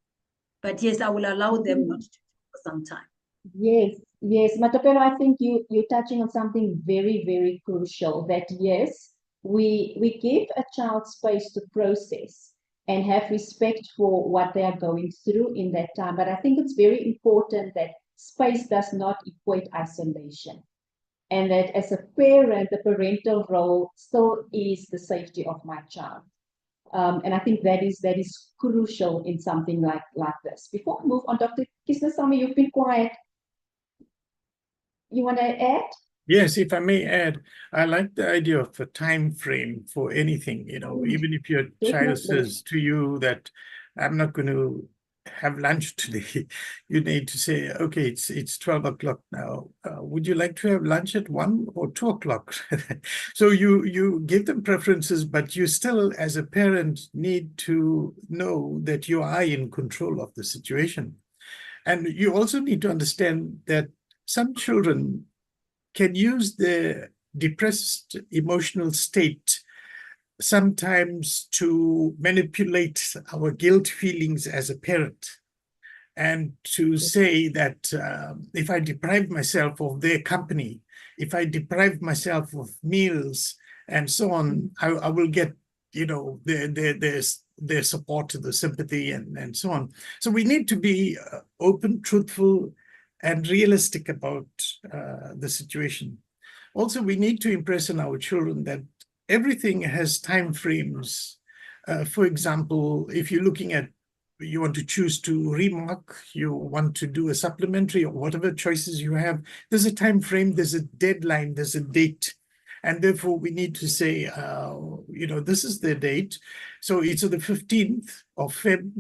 But yes, I will allow them not to for some time. Yes, Yes, Matapelo, I think you're touching on something very, very crucial, that yes, we give a child space to process and have respect for what they are going through in that time. But I think it's very important that space does not equate isolation. And that as a parent, the parental role still is the safety of my child. And I think that is crucial in something like this. Before we move on, Dr. Kisnasamy, you've been quiet. You want to add? Yes, if I may add, I like the idea of a time frame for anything, you know, even if your child Definitely. says to you that I'm not going to have lunch today, you need to say, okay, it's 12 o'clock now. Would you like to have lunch at 1 or 2 o'clock? So you give them preferences, but you still, as a parent, need to know that you are in control of the situation. And you also need to understand that some children can use the depressed emotional state sometimes to manipulate our guilt feelings as a parent, and to say that if I deprive myself of their company, if I deprive myself of meals and so on, I will get, you know, their support, the sympathy, and so on. So we need to be open, truthful, and realistic about the situation. Also, we need to impress on our children that everything has time frames. For example, if you're looking at, you want to choose to remark, you want to do a supplementary, or whatever choices you have, there's a time frame, there's a deadline, there's a date. And therefore, we need to say, you know, this is the date. So it's the 15th of Feb.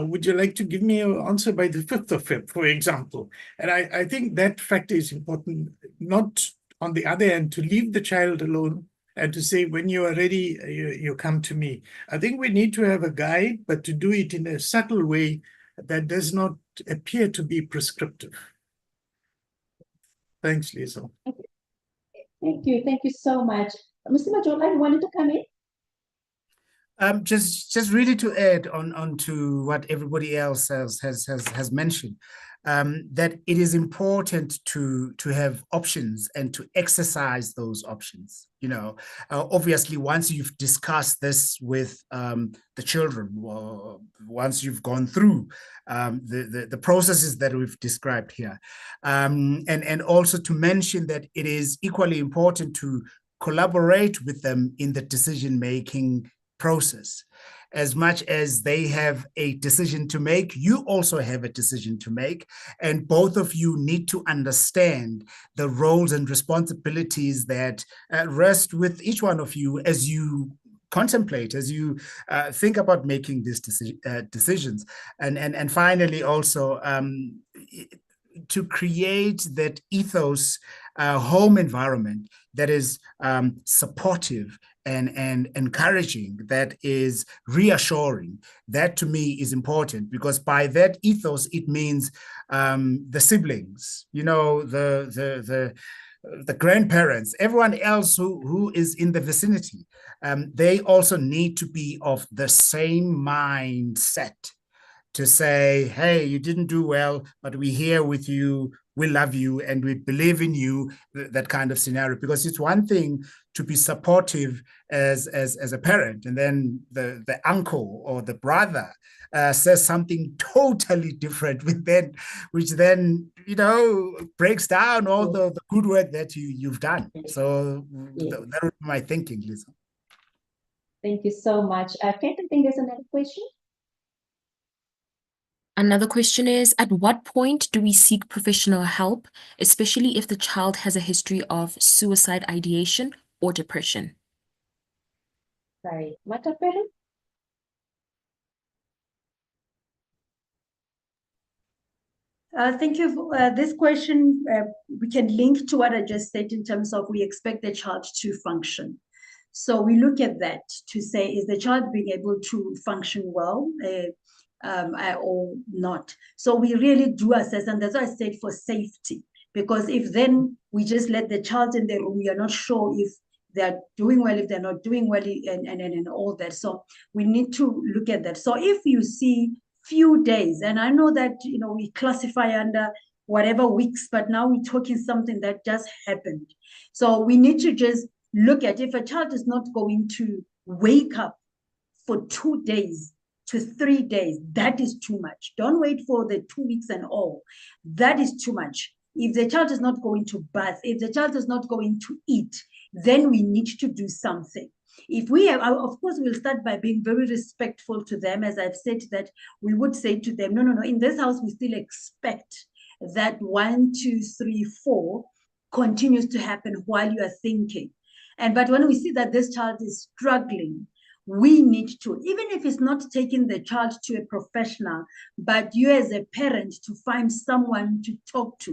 Would you like to give me an answer by the 5th of Feb, for example? And I think that factor is important, not on the other end, to leave the child alone and to say, when you are ready, you come to me. I think we need to have a guide, but to do it in a subtle way that does not appear to be prescriptive. Thanks, Liesl. Thank you so much. Mr. Majola, you wanted to come in? Just really to add on to what everybody else has mentioned, that it is important to have options and to exercise those options. You know, obviously, once you've discussed this with the children, once you've gone through the processes that we've described here, and also to mention that it is equally important to collaborate with them in the decision-making process. As much as they have a decision to make, you also have a decision to make, and both of you need to understand the roles and responsibilities that rest with each one of you as you contemplate, as you think about making these decisions. And finally, also to create that ethos, home environment that is supportive and encouraging, that is reassuring. That to me is important, because by that ethos, it means the siblings, you know, the grandparents, everyone else who is in the vicinity, they also need to be of the same mindset, to say, hey, you didn't do well, but we're here with you, we love you, and we believe in you, that kind of scenario. Because it's one thing to be supportive as a parent, and then the uncle or the brother says something totally different, which then, you know, breaks down all the good work that you've done. So that was my thinking, Lisa. Thank you so much. Kate, I think there's another question. Another question is, at what point do we seek professional help, especially if the child has a history of suicide ideation or depression? Sorry, Matapelo? Thank you for this question. We can link to what I just said in terms of we expect the child to function. So we look at that to say, is the child being able to function well or not? So we really do assess, and that's why I said for safety, because if then we just let the child in the room, we are not sure if they're doing well, if they're not doing well, and all that. So we need to look at that. So if you see few days, and I know that, you know, we classify under whatever weeks, but now we're talking something that just happened. So we need to just look at, if a child is not going to wake up for 2 days to 3 days, that is too much. Don't wait for the 2 weeks and all. That is too much. If the child is not going to bath, if the child is not going to eat, then we need to do something. If we have, of course, we'll start by being very respectful to them. As I've said, that we would say to them, no, in this house, we still expect that 1, 2, 3, 4 continues to happen while you are thinking. But when we see that this child is struggling, we need to, even if it's not taking the child to a professional, but you as a parent to find someone to talk to,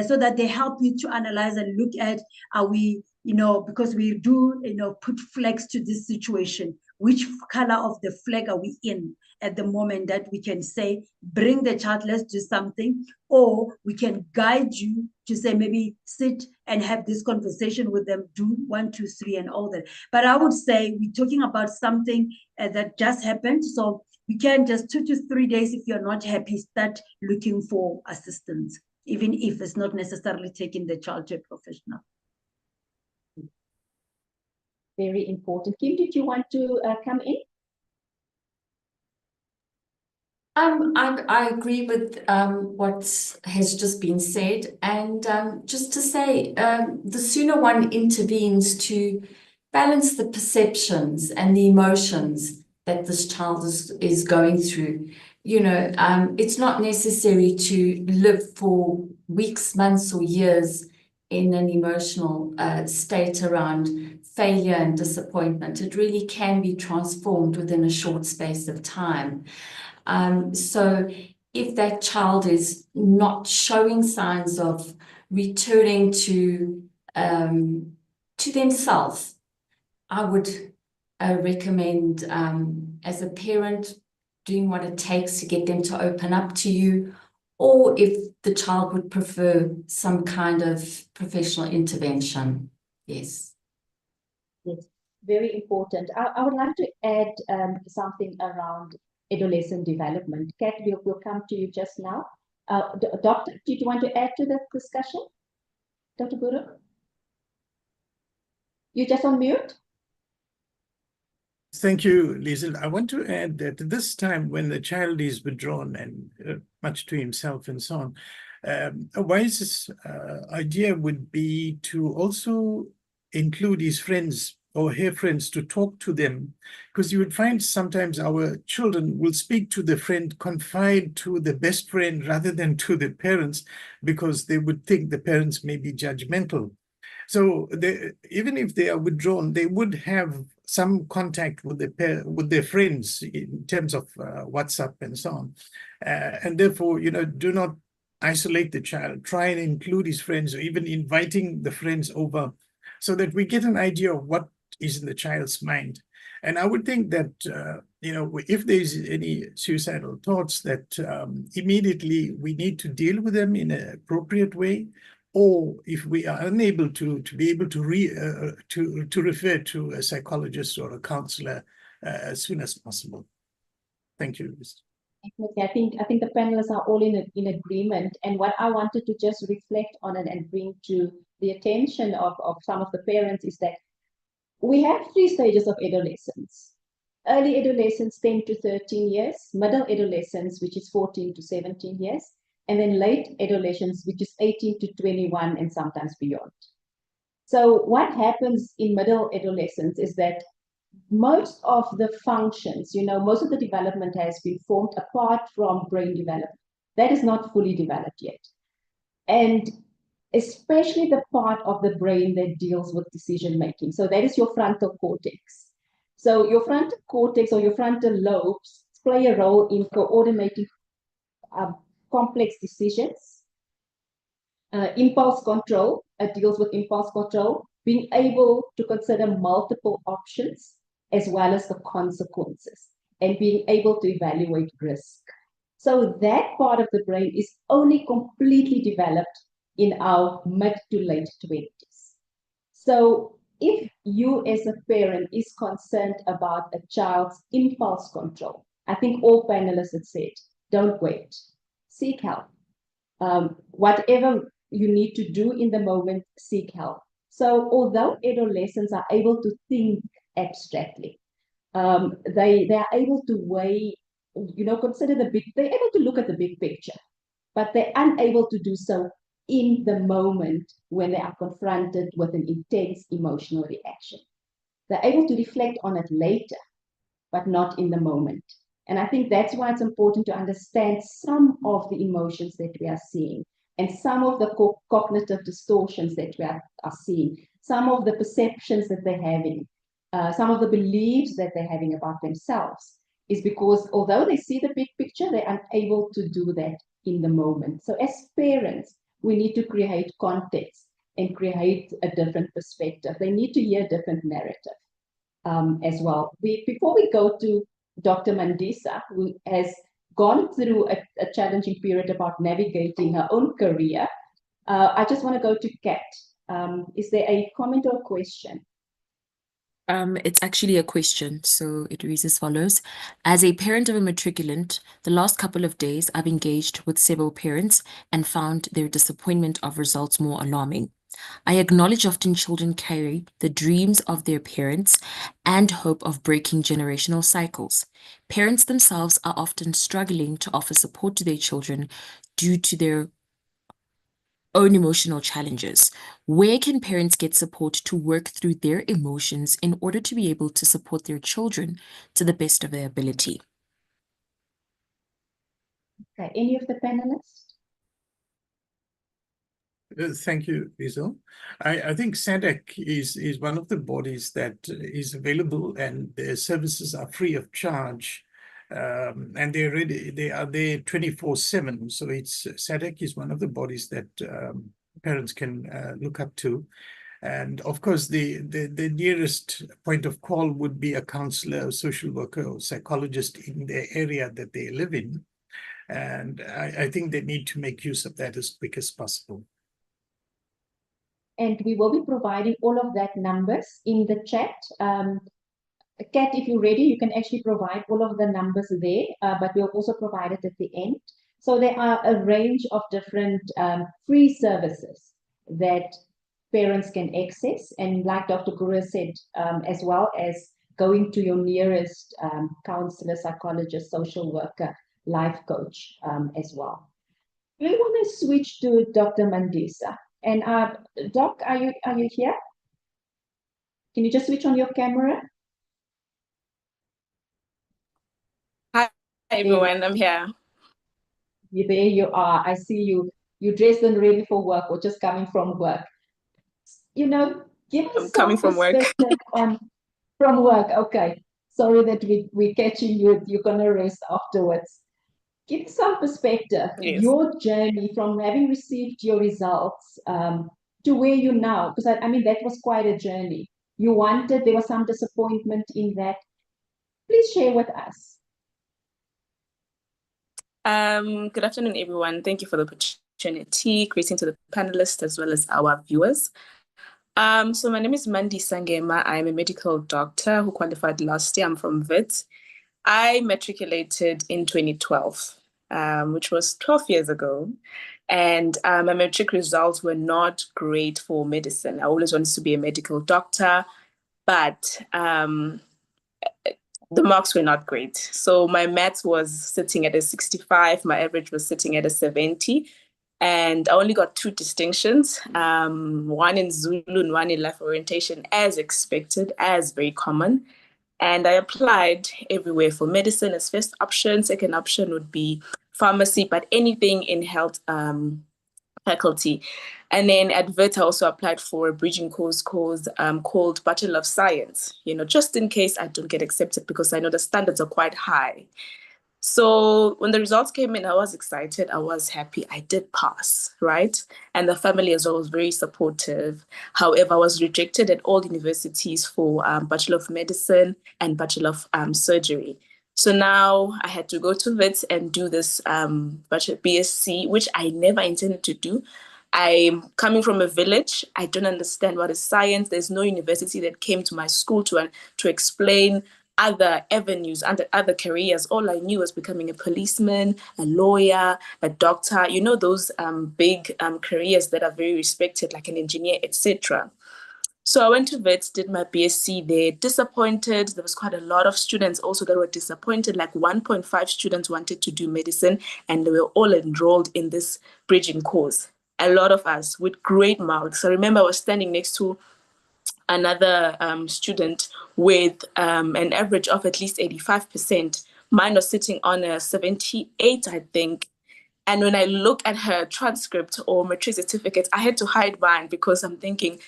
so that they help you to analyze and look at, are we, because we do, put flags to this situation. Which color of the flag are we in at the moment, that we can say, bring the child, let's do something, or we can guide you to say, maybe sit and have this conversation with them, do 1, 2, 3 and all that. But I would say we're talking about something that just happened. So we can just 2 to 3 days, if you're not happy, start looking for assistance, even if it's not necessarily taking the child to a professional. Very important. Kim, did you want to come in? I agree with what has just been said, and just to say, the sooner one intervenes to balance the perceptions and the emotions that this child is going through, it's not necessary to live for weeks, months, or years in an emotional state around failure and disappointment. It really can be transformed within a short space of time. So if that child is not showing signs of returning to themselves, I would recommend, as a parent, doing what it takes to get them to open up to you, or if the child would prefer some kind of professional intervention. Yes. Yes, very important. I would like to add something around adolescent development. Kat, we'll come to you just now. Doctor, did you want to add to the discussion? Dr. Guru? You just on mute? Thank you, Liesl. I want to add that this time when the child is withdrawn and much to himself and so on, a wise idea would be to also include his friends or her friends, to talk to them, because you would find sometimes our children will speak to the friend, confide to the best friend rather than to the parents, because they would think the parents may be judgmental. So even if they are withdrawn, they would have some contact with their friends in terms of WhatsApp and so on. And therefore, do not isolate the child. Try and include his friends, or even inviting the friends over, so that we get an idea of what is in the child's mind. And I would think that, if there's any suicidal thoughts, that immediately we need to deal with them in an appropriate way. Or if we are unable to be able to refer to a psychologist or a counselor as soon as possible. Thank you. I think the panelists are all in agreement. And what I wanted to just reflect on it and bring to the attention of some of the parents is that we have 3 stages of adolescence. Early adolescence, 10 to 13 years, middle adolescence, which is 14 to 17 years, and then late adolescence, which is 18 to 21 and sometimes beyond. So what happens in middle adolescence is that most of the functions, most of the development has been formed apart from brain development. That is not fully developed yet. And especially the part of the brain that deals with decision making. So that is your frontal cortex. So your frontal cortex or your frontal lobes play a role in coordinating complex decisions. Impulse control, it deals with impulse control, being able to consider multiple options as well as the consequences, and being able to evaluate risk. So that part of the brain is only completely developed in our mid to late 20s. So if you as a parent is concerned about a child's impulse control, I think all panelists have said, don't wait, seek help. Whatever you need to do in the moment, seek help. So although adolescents are able to think abstractly, they are able to weigh, consider they're able to look at the big picture, but they're unable to do so in the moment when they are confronted with an intense emotional reaction. They're able to reflect on it later, but not in the moment. And I think that's why it's important to understand some of the emotions that we are seeing and some of the cognitive distortions that we are seeing, some of the perceptions that they're having, some of the beliefs that they're having about themselves, is because although they see the big picture, they're unable to do that in the moment. So as parents, we need to create context and create a different perspective. They need to hear a different narrative as well. Before we go to Dr. Mandisa, who has gone through a challenging period about navigating her own career, I just want to go to Kat. Is there a comment or question? It's actually a question, so it reads as follows. As a parent of a matriculant, the last couple of days I've engaged with several parents and found their disappointment of results more alarming. I acknowledge often children carry the dreams of their parents and hope of breaking generational cycles. Parents themselves are often struggling to offer support to their children due to their own emotional challenges. Where can parents get support to work through their emotions in order to be able to support their children to the best of their ability? Okay, any of the panelists? Thank you, Liesl. I think SADC is one of the bodies that is available, and their services are free of charge. And they are there 24/7. So SADC is one of the bodies that parents can look up to. And of course, the nearest point of call would be a counselor, social worker, or psychologist in the area that they live in. And I think they need to make use of that as quick as possible. And we will be providing all of that numbers in the chat. Kat, if you're ready, you can actually provide all of the numbers there, but we'll also provide it at the end. So there are a range of different free services that parents can access. And like Dr. Guru said, as well as going to your nearest counselor, psychologist, social worker, life coach as well. We want to switch to Dr. Mandisa. And Doc, are you here? Can you just switch on your camera? Hi everyone, I'm here. There you are. I see you. You dressed and ready for work or just coming from work. Give us I'm coming from work. From work, okay. Sorry that we're catching you. You're gonna rest afterwards. Give some perspective. Yes. Your journey from having received your results to where you now, because I mean that was quite a journey. There was some disappointment in that. Please share with us. Good afternoon, everyone. Thank you for the opportunity. Greeting to the panelists as well as our viewers. So my name is Mandisa Ngema. I'm a medical doctor who qualified last year. I'm from Wits. I matriculated in 2012, which was 12 years ago. And my matric results were not great for medicine. I always wanted to be a medical doctor, but the marks were not great. So my maths was sitting at a 65. My average was sitting at a 70. And I only got 2 distinctions, one in Zulu and one in life orientation, as expected, as very common. And I applied everywhere for medicine as first option. Second option would be pharmacy, but anything in health faculty. And then at Wits, I also applied for a bridging course called Bachelor of Science, just in case I don't get accepted, because I know the standards are quite high. So when the results came in, I was excited. I was happy. I did pass, right? And the family as well was very supportive. However, I was rejected at all universities for Bachelor of Medicine and Bachelor of Surgery. So now I had to go to Wits and do this Bachelor BSc, which I never intended to do. I'm coming from a village. I don't understand what is science. There's no university that came to my school to explain other avenues, under other careers. All I knew was becoming a policeman, a lawyer, a doctor, you know, those big careers that are very respected, like an engineer, etc. So I went to Wits, did my BSc there, disappointed. There was quite a lot of students also that were disappointed, like 1.5 students wanted to do medicine, and they were all enrolled in this bridging course. A lot of us with great marks. I remember I was standing next to another student with an average of at least 85%. Mine was sitting on a 78, I think. And when I look at her transcript or matric certificate, I had to hide mine because I'm thinking,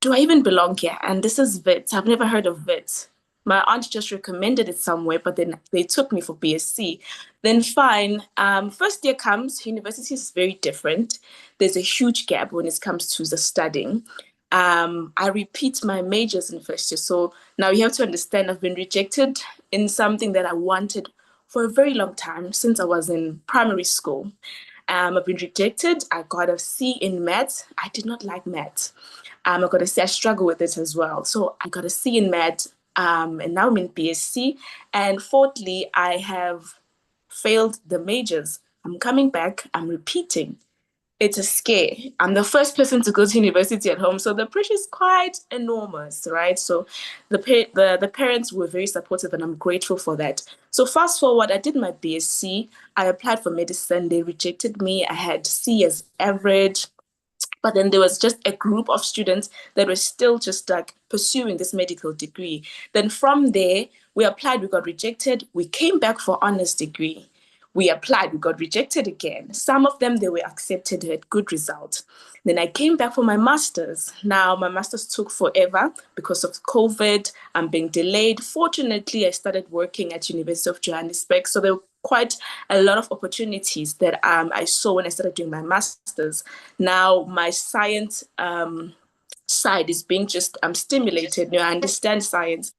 do I even belong here? And this is VITS. I've never heard of VITS. My aunt just recommended it somewhere, but then they took me for BSc. Then fine, first year comes, university is very different. There's a huge gap when it comes to the studying. I repeat my majors in first year. So now you have to understand I've been rejected in something that I wanted for a very long time since I was in primary school. I've been rejected. I got a C in maths. I did not like maths. I got a C. I struggle with it as well. So I got a C in maths, and now I'm in BSc. And fourthly, I have failed the majors. I'm coming back. I'm repeating. It's a scare. I'm the first person to go to university at home, so the pressure is quite enormous, right? So the parents were very supportive, and I'm grateful for that. So fast forward, I did my BSc. I applied for medicine. They rejected me. I had C as average. But then there was just a group of students that were still just like pursuing this medical degree. Then from there, we applied, we got rejected. We came back for honors degree. We applied, we got rejected again. Some of them, they were accepted, had good results. Then I came back for my master's. Now, my master's took forever because of COVID. I'm being delayed. Fortunately, I started working at University of Johannesburg. So there were quite a lot of opportunities that I saw when I started doing my master's. Now, my science side is being just stimulated. You know, I understand science.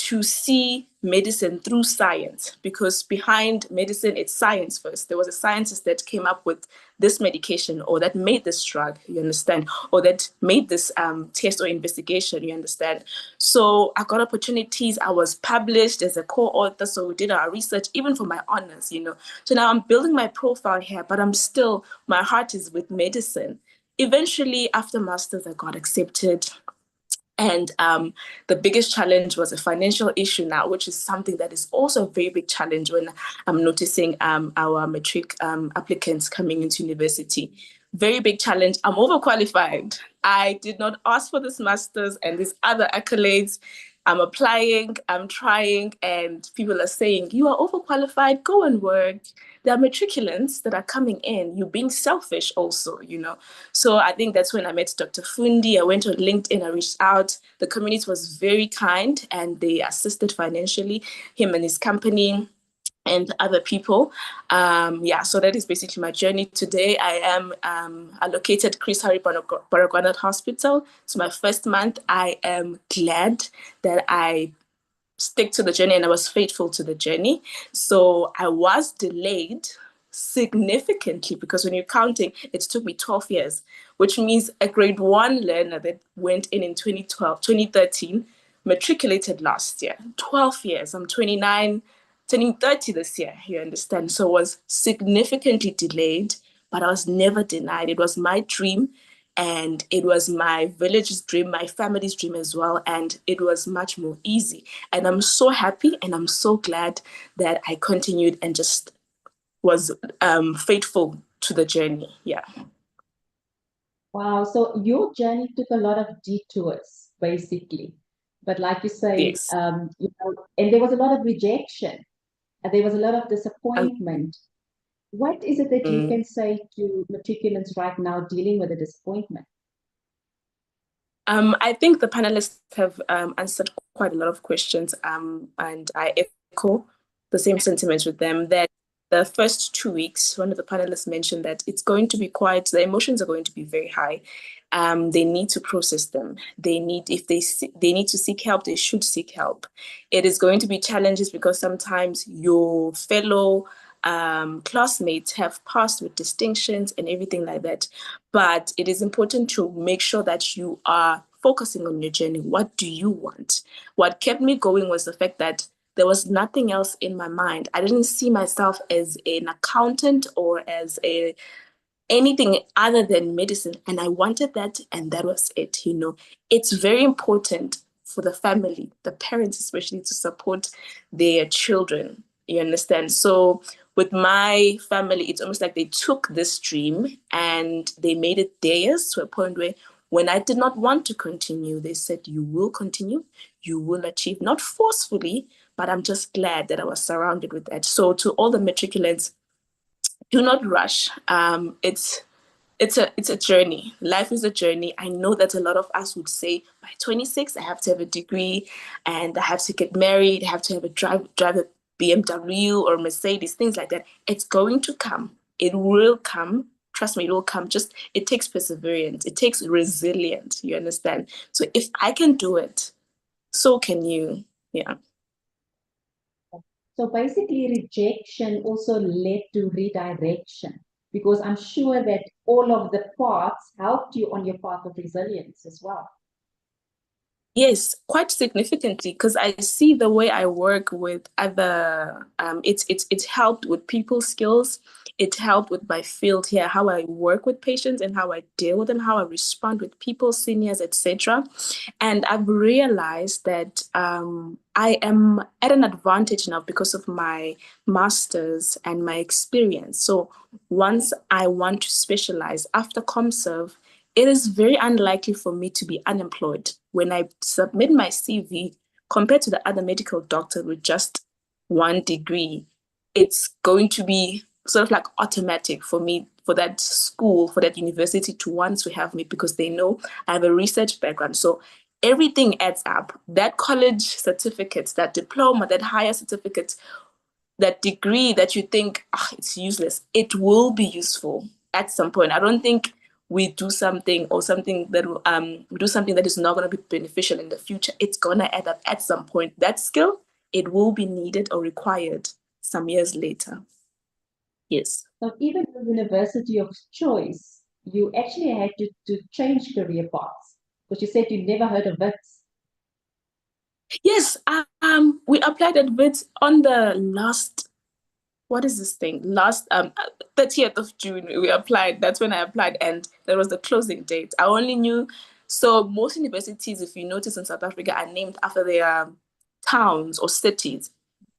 To see medicine through science, because behind medicine, it's science first. There was a scientist that came up with this medication, or that made this drug, you understand, or that made this test or investigation, you understand. So I got opportunities. I was published as a co-author, so we did our research, even for my honors, you know. So now I'm building my profile here, but my heart is with medicine. Eventually, after master's, I got accepted. And the biggest challenge was a financial issue now, which is something that is also a very big challenge when I'm noticing our matric applicants coming into university. Very big challenge. I'm overqualified. I did not ask for this master's and these other accolades. I'm applying, I'm trying, and people are saying, you are overqualified, go and work. There are matriculants that are coming in. You're being selfish also, you know. So I think that's when I met Dr. Fundi. I went on LinkedIn, I reached out. The community was very kind and they assisted financially, him and his company and other people. So that is basically my journey today. I am allocated Chris Hari Baragwanath Hospital. It's my first month. I am glad that I stick to the journey and I was faithful to the journey. So I was delayed significantly because when you're counting, it took me 12 years, which means a grade 1 learner that went in 2013, matriculated last year. 12 years. I'm 29, turning 30 this year, you understand? So it was significantly delayed, but I was never denied. It was my dream. And it was my village's dream, my family's dream as well. And it was much more easy. And I'm so happy and I'm so glad that I continued and just was faithful to the journey. Yeah. Wow. So your journey took a lot of detours, basically. But like you say, Yes. and there was a lot of rejection and there was a lot of disappointment. What is it that you can say to matriculants right now dealing with the disappointment? I think the panelists have answered quite a lot of questions, and I echo the same sentiments with them that the first 2 weeks, one of the panelists mentioned that it's going to be the emotions are going to be very high. They need to process them. They need to seek help, they should seek help. It is going to be challenges because sometimes your fellow classmates have passed with distinctions and everything like that. But it is important to make sure that you are focusing on your journey. What do you want? What kept me going was the fact that there was nothing else in my mind. I didn't see myself as an accountant or as anything other than medicine. And I wanted that, and that was it. It's very important for the family, the parents especially, to support their children. You understand? So with my family, it's almost like they took this dream and they made it theirs, to a point where when I did not want to continue, they said, you will continue, you will achieve, not forcefully, but I'm just glad that I was surrounded with that. So to all the matriculants, do not rush. It's a journey. Life is a journey. I know that a lot of us would say, by 26, I have to have a degree and I have to get married, I have to have a drive a BMW or Mercedes, things like that. It's going to come. It will come. Trust me, it will come. Just, it takes perseverance. It takes resilience. You understand? So if I can do it, so can you. Yeah. So basically, rejection also led to redirection, because I'm sure that all of the paths helped you on your path of resilience as well. Yes, quite significantly, because I see the way I work with other, it's helped with people skills. It helped with my field here, how I work with patients and how I deal with them, how I respond with people, seniors, etc. And I've realized that I am at an advantage now because of my master's and my experience. So once I want to specialize after ComServe, it is very unlikely for me to be unemployed. When I submit my CV, compared to the other medical doctor with just one degree, it's going to be sort of like automatic for me, for that school, for that university to want to have me, because they know I have a research background. So everything adds up. That college certificate, that diploma, that higher certificate, that degree that you think it's useless, it will be useful at some point. I don't think we do something or something that we do something that is not going to be beneficial in the future. It's going to add up at some point. That skill, it will be needed or required some years later. Yes. So even the university of choice, you actually had to change career paths, because you said you never heard of it. Yes, we applied at WITS on the last, what is this thing? Last 30th of June, we applied. That's when I applied, and that was the closing date. I only knew, so most universities, if you notice in South Africa, are named after their towns or cities,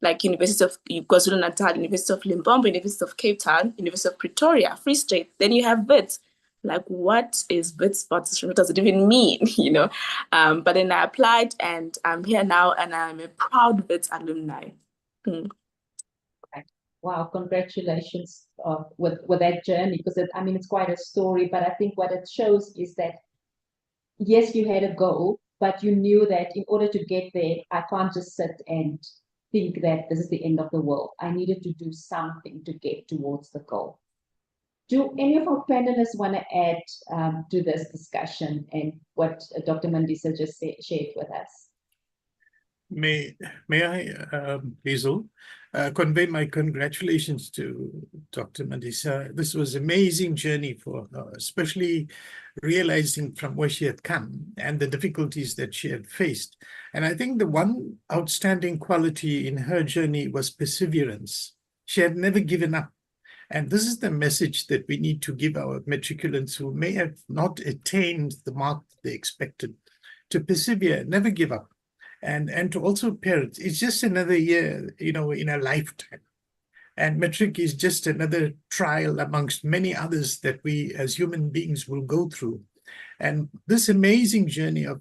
like University of KwaZulu-Natal, University of Limpopo, University of Cape Town, University of Pretoria, Free State. Then you have WITS. Like, what is WITS? What does it even mean? But then I applied, and I'm here now, and I'm a proud WITS alumni. Wow, congratulations with that journey, because it's quite a story, but I think what it shows is that, yes, you had a goal, but you knew that in order to get there, I can't just sit and think that this is the end of the world. I needed to do something to get towards the goal. Do any of our panelists want to add to this discussion and what Dr. Mandisa just shared with us? May I, Hazel, convey my congratulations to Dr. Mandisa. This was an amazing journey for her, especially realizing from where she had come and the difficulties that she had faced. And I think the one outstanding quality in her journey was perseverance. She had never given up. And this is the message that we need to give our matriculants who may have not attained the mark they expected, to persevere, never give up. And to also parents, it's just another year, in a lifetime. And Matric is just another trial amongst many others that we as human beings will go through. And this amazing journey of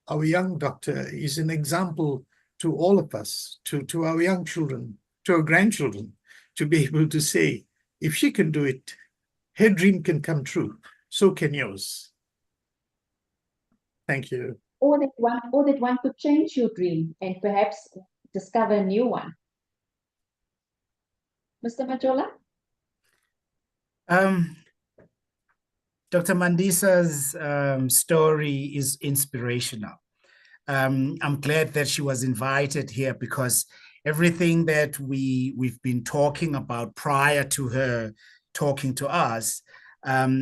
our young doctor is an example to all of us, to our young children, to our grandchildren, to be able to say, if she can do it, her dream can come true. So can yours. Thank you. Or that one could change your dream and perhaps discover a new one. Mr. Majola? Dr. Mandisa's story is inspirational. I'm glad that she was invited here, because everything that we've been talking about prior to her talking to us,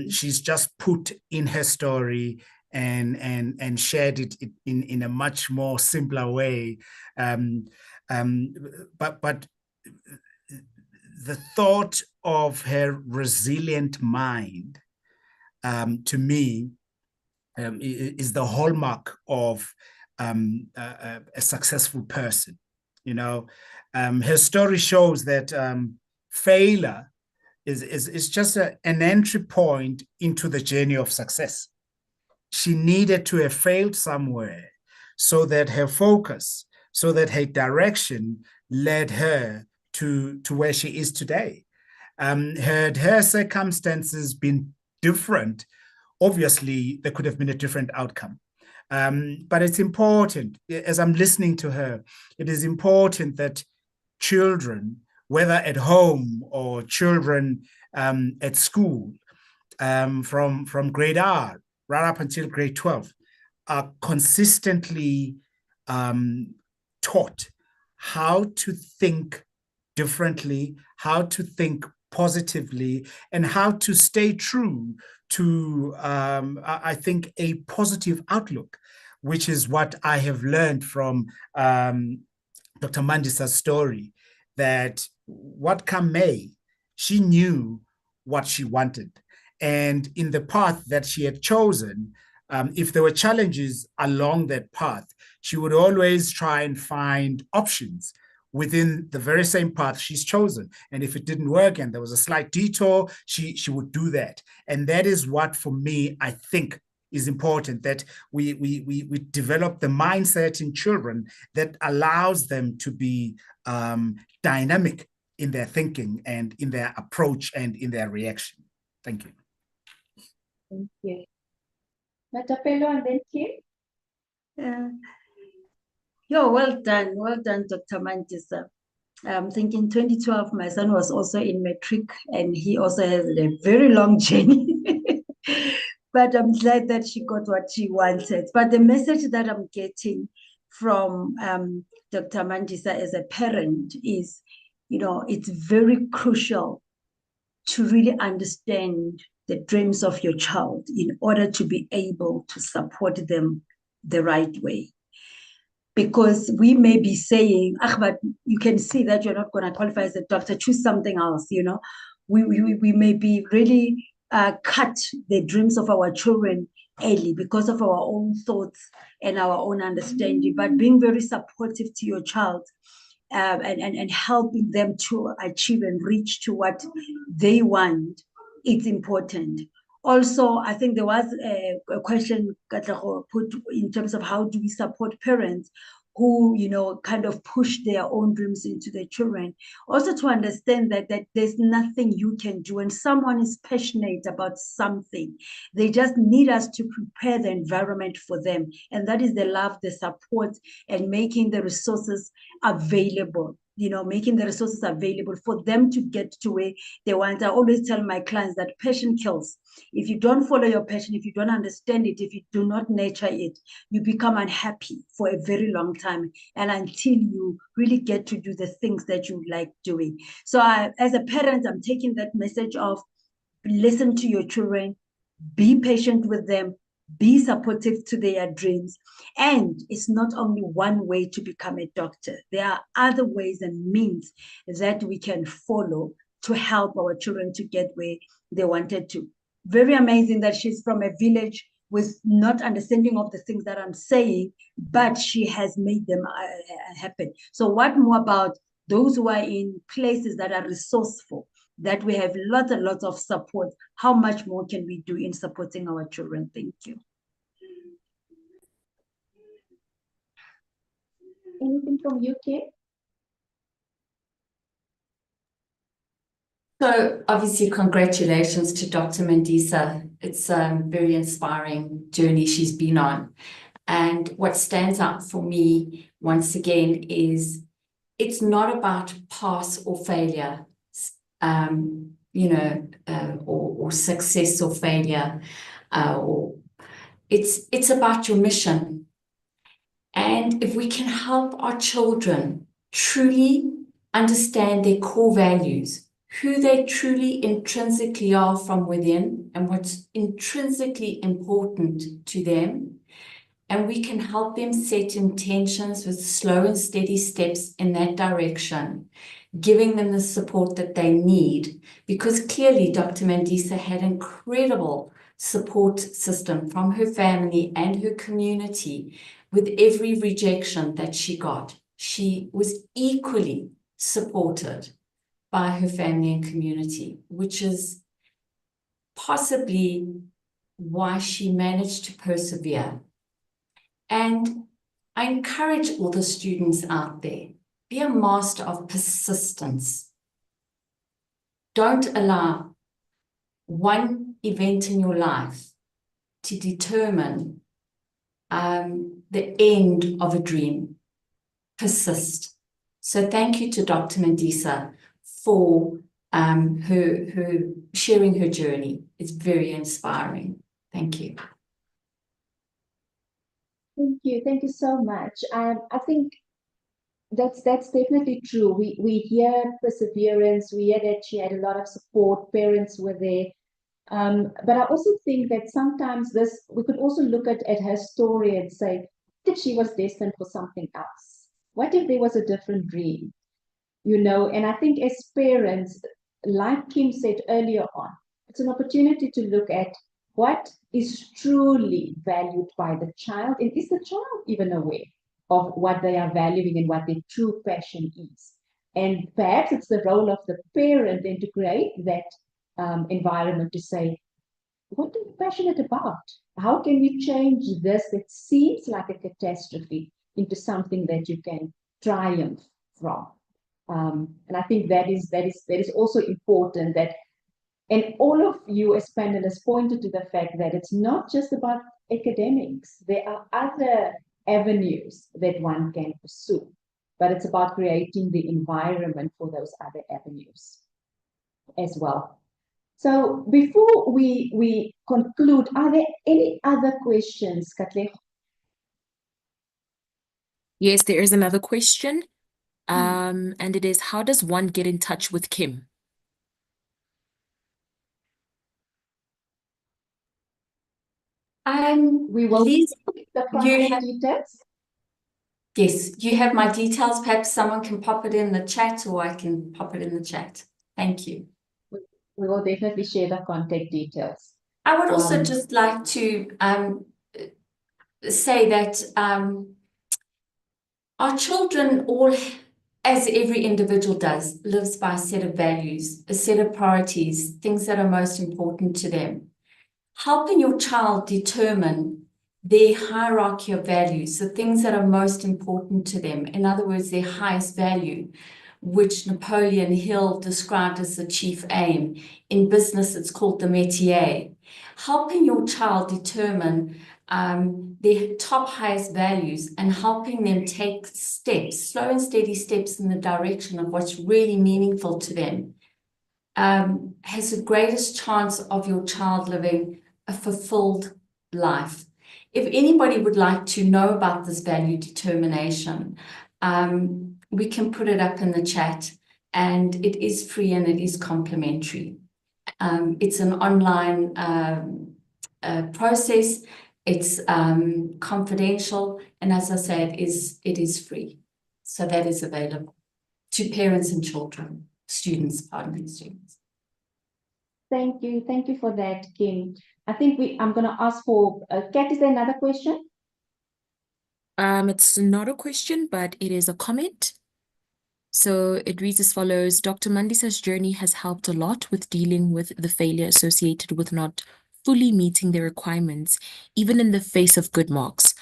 she's just put in her story and shared it in a much more simpler way. But the thought of her resilient mind, to me, is the hallmark of a successful person. You know, her story shows that failure is just an entry point into the journey of success. She needed to have failed somewhere so that her focus, so that her direction led her to where she is today. Had her circumstances been different, obviously there could have been a different outcome. But it's important, as I'm listening to her, it is important that children, whether at home or children at school, from grade R right up until grade 12, are consistently taught how to think differently, how to think positively, and how to stay true to, I think, a positive outlook, which is what I have learned from Dr. Mandisa's story, that what come may, she knew what she wanted. And in the path that she had chosen, if there were challenges along that path, she would always try and find options within the very same path she's chosen. And if it didn't work and there was a slight detour, she would do that. And that is what, for me, I think is important, that we develop the mindset in children that allows them to be dynamic in their thinking and in their approach and in their reaction. Thank you. Thank you. Matapelo and then Kim. Well done, Dr. Mandisa. I'm thinking 2012, my son was also in Matric, and he also has a very long journey. But I'm glad that she got what she wanted. But the message that I'm getting from Dr. Mandisa as a parent is, it's very crucial to really understand the dreams of your child in order to be able to support them the right way. Because we may be saying, but you can see that you're not going to qualify as a doctor, choose something else, We may be really cut the dreams of our children early because of our own thoughts and our own understanding, but being very supportive to your child and helping them to achieve and reach to what they want, it's important. Also, I think there was a question Katlego put in terms of how do we support parents who, kind of push their own dreams into their children. Also to understand that there's nothing you can do. When someone is passionate about something, they just need us to prepare the environment for them. And that is the love, the support, and making the resources available. Making the resources available for them to get to where they want. I always tell my clients that passion kills. If you don't follow your passion, if you don't understand it, if you do not nurture it, you become unhappy for a very long time, and until you really get to do the things that you like doing. So as a parent, I'm taking that message of listen to your children, be patient with them, be supportive to their dreams. And it's not only one way to become a doctor. There are other ways and means that we can follow to help our children to get where they wanted to. Very amazing that she's from a village with not understanding of the things that I'm saying, but she has made them happen. So what more about those who are in places that are resourceful, that we have lots and lots of support? How much more can we do in supporting our children? Thank you. Anything from UK? So obviously, congratulations to Dr. Mandisa. It's a very inspiring journey she's been on. And what stands out for me, once again, is it's not about pass or failure, or success or failure. Or it's about your mission. And if we can help our children truly understand their core values, who they truly intrinsically are from within and what's intrinsically important to them. And we can help them set intentions with slow and steady steps in that direction, giving them the support that they need. Because clearly Dr. Mandisa had incredible support system from her family and her community. With every rejection that she got, she was equally supported by her family and community, which is possibly why she managed to persevere. And I encourage all the students out there, be a master of persistence. Don't allow one event in your life to determine the end of a dream. Persist. So thank you to Dr. Mandisa for her sharing her journey. It's very inspiring. Thank you. Thank you so much. I think that's definitely true. We hear perseverance, we hear that she had a lot of support, parents were there. But I also think that sometimes we could also look at her story and say, what if she was destined for something else? What if there was a different dream? And I think as parents, like Kim said earlier on, it's an opportunity to look at what is truly valued by the child, and is the child even aware of what they are valuing and what their true passion is? And perhaps it's the role of the parent then to create that environment to say, what are you passionate about? How can we change this that seems like a catastrophe into something that you can triumph from? And I think that is also important, and all of you as panelists pointed to the fact that it's not just about academics. There are other avenues that one can pursue, but it's about creating the environment for those other avenues as well. So before we conclude, are there any other questions, Katlego? Yes, there is another question. And it is, how does one get in touch with Kim? We will Lisa, the contact have- details. yes, you have my details. Perhaps someone can pop it in the chat, or I can pop it in the chat. Thank you. We will definitely share the contact details. I would also just like to say that our children all, as every individual does, lives by a set of values, a set of priorities, things that are most important to them. Helping your child determine their hierarchy of values, the things that are most important to them, in other words, their highest value, which Napoleon Hill described as the chief aim. In business, it's called the métier. Helping your child determine their top highest values and helping them take steps, slow and steady steps in the direction of what's really meaningful to them, has the greatest chance of your child living a fulfilled life. If anybody would like to know about this value determination, we can put it up in the chat, and it is free and it is complimentary. It's an online process. It's confidential, and as I said, it is free. So that is available to parents and children, students, students. Thank you for that, Kim. I think I'm going to ask for Kat. Is there another question? It's not a question, but it is a comment. So it reads as follows: Dr. Mandisa's journey has helped a lot with dealing with the failure associated with not fully meeting their requirements, even in the face of good marks.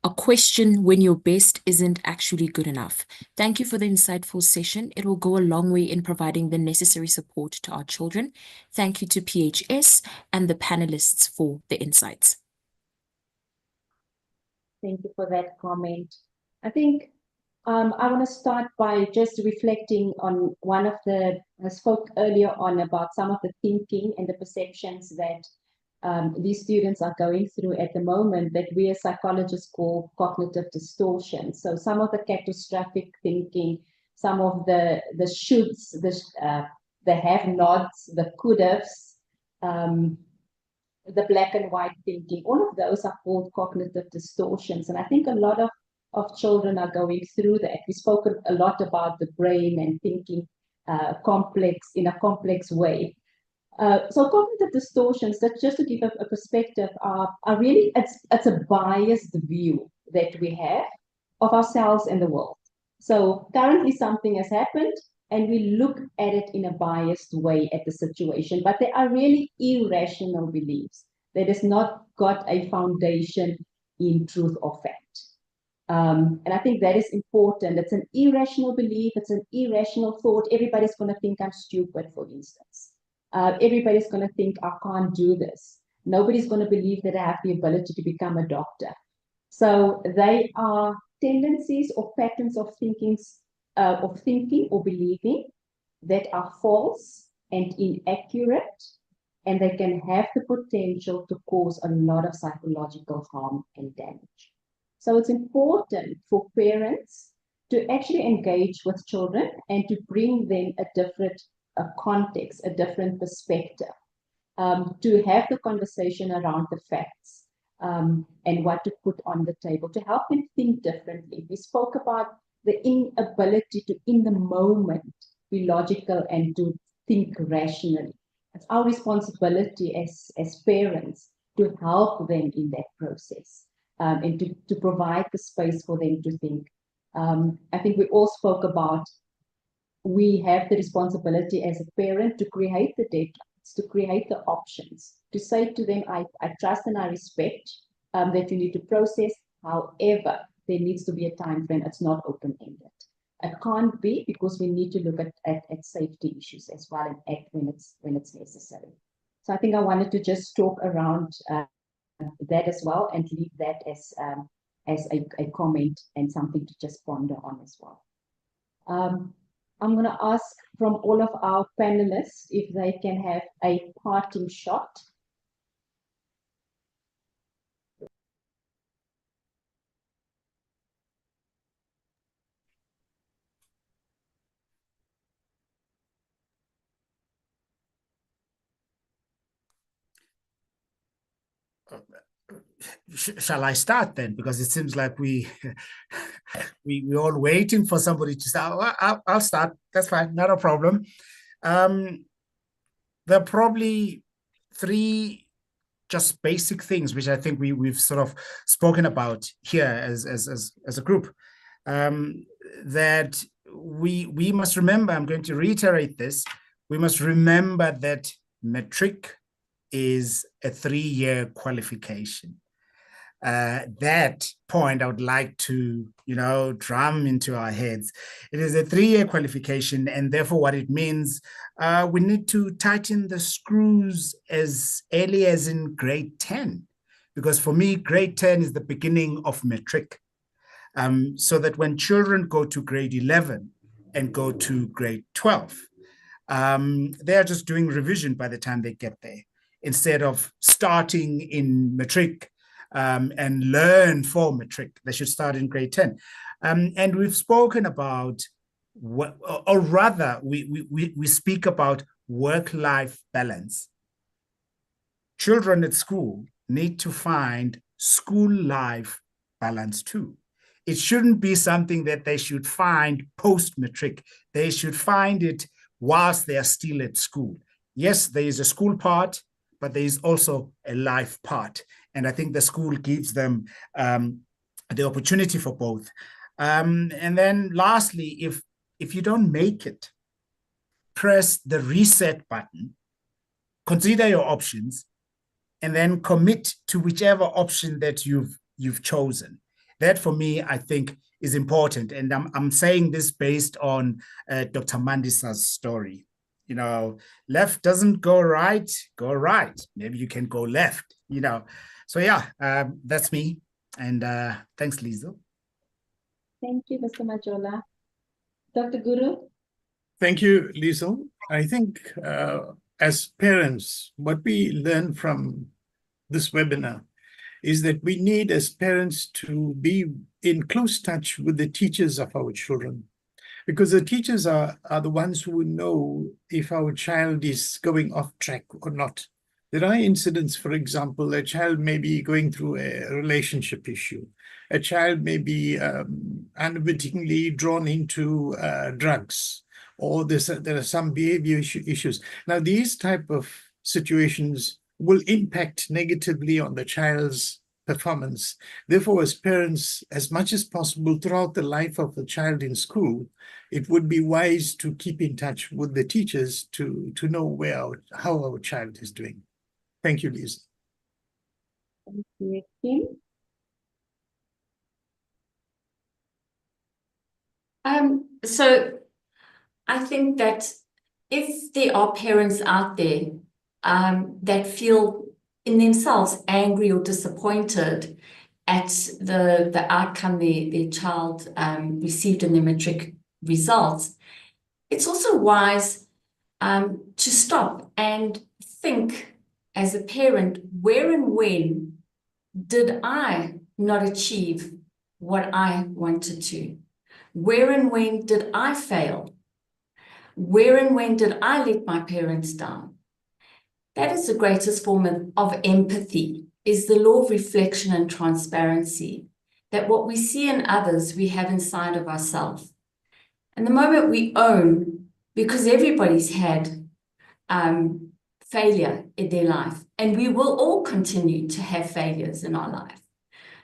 A question when your best isn't actually good enough. Thank you for the insightful session. It will go a long way in providing the necessary support to our children. Thank you to PHS and the panelists for the insights. Thank you for that comment. I think I want to start by just reflecting on one of I spoke earlier on about some of the thinking and the perceptions that these students are going through at the moment that we as psychologists call cognitive distortion. So some of the catastrophic thinking, some of the shoulds, the have-nots, the could-haves, the black and white thinking, all of those are called cognitive distortions. And I think a lot of children are going through that. We spoke a lot about the brain and thinking in a complex way. So cognitive distortions, that just to give a perspective, are really, it's a biased view that we have of ourselves and the world. So currently something has happened and we look at it in a biased way at the situation, but they are really irrational beliefs that has not got a foundation in truth or fact. And I think that is important. It's an irrational belief, it's an irrational thought. Everybody's going to think I'm stupid, for instance. Everybody's going to think I can't do this. Nobody's going to believe that I have the ability to become a doctor. So they are tendencies or patterns of thinking or believing that are false and inaccurate, and they can have the potential to cause a lot of psychological harm and damage. So it's important for parents to actually engage with children and to bring them a different context, a different perspective, to have the conversation around the facts and what to put on the table, to help them think differently. We spoke about the inability to, in the moment, be logical and to think rationally. It's our responsibility as parents to help them in that process and to provide the space for them to think. I think we all spoke about we have the responsibility as a parent to create the deadlines, to create the options, to say to them, I trust and I respect that you need to process. However, there needs to be a time frame. It's not open-ended. It can't be, because we need to look at safety issues as well and act when it's necessary. So I think I wanted to just talk around that as well and leave that as a comment and something to just ponder on as well. I'm going to ask from all of our panelists if they can have a parting shot. Shall I start then? Because it seems like we're all waiting for somebody to start. Well, I'll start. That's fine. Not a problem. There are probably three just basic things which I think we've sort of spoken about here as a group, that we must remember. I'm going to reiterate this. We must remember that Matric is a 3-year qualification. That point I would like to, drum into our heads. It is a 3-year qualification, and therefore what it means, we need to tighten the screws as early as in grade 10, because for me, grade 10 is the beginning of Matric. So that when children go to grade 11 and go to grade 12, they are just doing revision by the time they get there, instead of starting in Matric and learn for Matric. They should start in grade 10. And we've spoken about, or rather, we speak about work-life balance. Children at school need to find school life balance too. It shouldn't be something that they should find post-Matric. They should find it whilst they are still at school. Yes, there is a school part, but there is also a life part. And I think the school gives them the opportunity for both. And then lastly, if you don't make it, press the reset button, consider your options, and then commit to whichever option that you've chosen. That for me, I think, is important. And I'm saying this based on Dr. Mandisa's story. Left doesn't go right, go right. Maybe you can go left, So yeah, that's me. And thanks, Liesl. Thank you, Mr. Majola. Dr. Guru? Thank you, Liesl. I think as parents, what we learn from this webinar is that we need, as parents, to be in close touch with the teachers of our children. because the teachers are the ones who know if our child is going off track or not. There are incidents, for example, a child may be going through a relationship issue. A child may be unwittingly drawn into drugs, or there are some behavior issues. Now, these type of situations will impact negatively on the child's performance. Therefore, as parents, as much as possible throughout the life of the child in school, it would be wise to keep in touch with the teachers to know how our child is doing. Thank you, Lisa. Thank you, Kim. So I think that if there are parents out there that feel in themselves angry or disappointed at the outcome their child received in their matric results, it's also wise to stop and think as a parent, where and when did I not achieve what I wanted to? Where and when did I fail? Where and when did I let my parents down? That is the greatest form of empathy, is the law of reflection and transparency, that what we see in others, we have inside of ourselves. And the moment we own, because everybody's had failure in their life, and we will all continue to have failures in our life.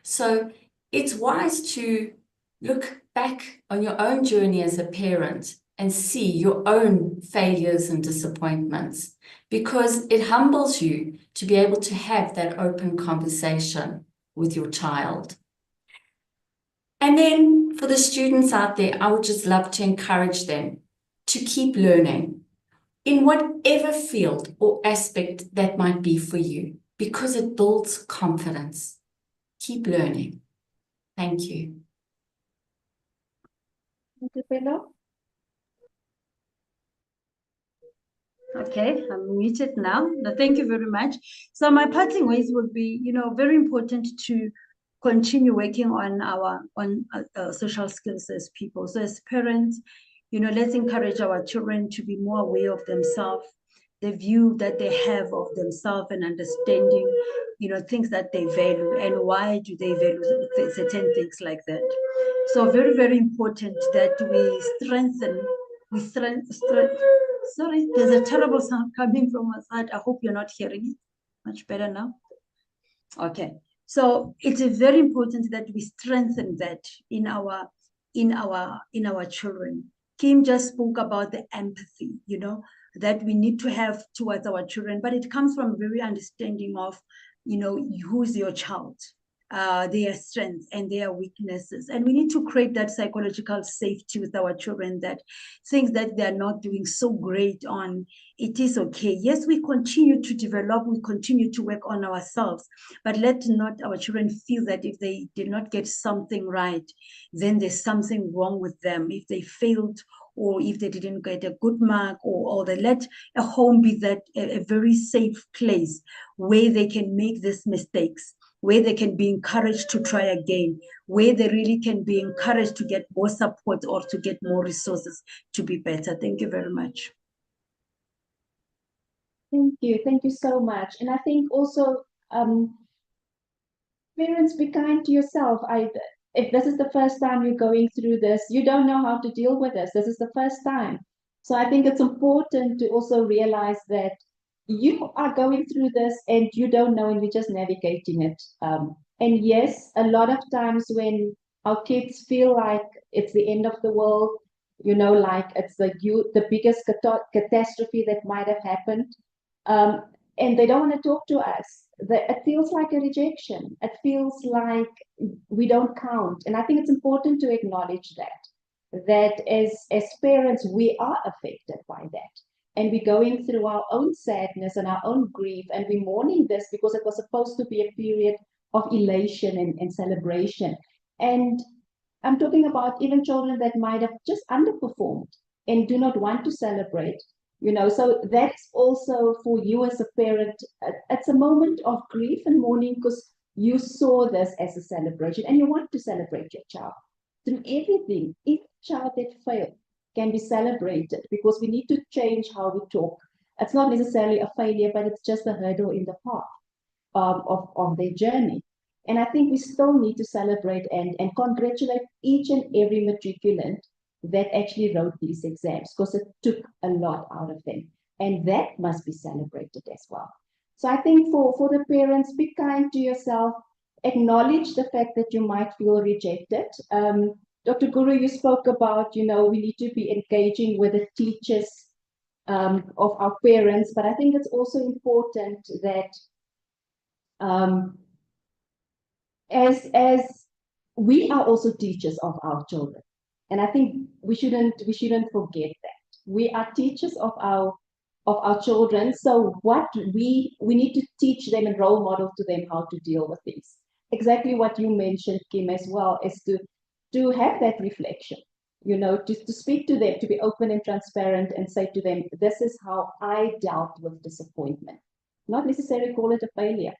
So it's wise to look back on your own journey as a parent and see your own failures and disappointments, because it humbles you to be able to have that open conversation with your child. And then for the students out there, I would just love to encourage them to keep learning in whatever field or aspect that might be for you, because it builds confidence. Keep learning. Thank you. Thank you, Philo. Okay, I'm muted now. No, thank you very much. So my parting ways would be, very important to continue working on our social skills as people. So as parents, let's encourage our children to be more aware of themselves, the view that they have of themselves, and understanding, things that they value and why do they value certain things like that. So very, very important that we strengthen. Sorry, there's a terrible sound coming from my side. I hope you're not hearing it. Much better now. Okay. So it's very important that we strengthen that in our children. Kim just spoke about the empathy, that we need to have towards our children, but it comes from very understanding of, who's your child, their strengths and their weaknesses. And we need to create that psychological safety with our children, that things that they're not doing so great on, it is okay. Yes, we continue to develop, we continue to work on ourselves, but let not our children feel that if they did not get something right, then there's something wrong with them. If they failed, or if they didn't get a good mark, or they let a home be that a very safe place where they can make these mistakes, where they can be encouraged to try again, where they really can be encouraged to get more support or to get more resources to be better. Thank you very much. Thank you so much. And I think also, parents, be kind to yourself. If this is the first time you're going through this, you don't know how to deal with this. This is the first time. So I think it's important to also realize that you are going through this and you don't know, and you're just navigating it. And yes, a lot of times when our kids feel like it's the end of the world, like it's the biggest catastrophe that might have happened, and they don't want to talk to us, it feels like a rejection. It feels like we don't count. And I think it's important to acknowledge that as parents, we are affected by that. And we're going through our own sadness and our own grief, and we're mourning this because it was supposed to be a period of elation and celebration. And I'm talking about even children that might have just underperformed and do not want to celebrate. So that's also for you as a parent. It's a moment of grief and mourning because you saw this as a celebration and you want to celebrate your child through everything. Each child that failed, can be celebrated, because we need to change how we talk. It's not necessarily a failure, but it's just a hurdle in the path of their journey. And I think we still need to celebrate and congratulate each and every matriculant that actually wrote these exams, because it took a lot out of them. And that must be celebrated as well. So I think for the parents, be kind to yourself, acknowledge the fact that you might feel rejected. Dr. Guru, you spoke about, we need to be engaging with the teachers of our parents, but I think it's also important that as we are also teachers of our children, and I think we shouldn't forget that we are teachers of our children. So what we need to teach them and role model to them how to deal with things. Exactly what you mentioned, Kim, as well, is to have that reflection, to speak to them, to be open and transparent and say to them, this is how I dealt with disappointment. Not necessarily call it a failure,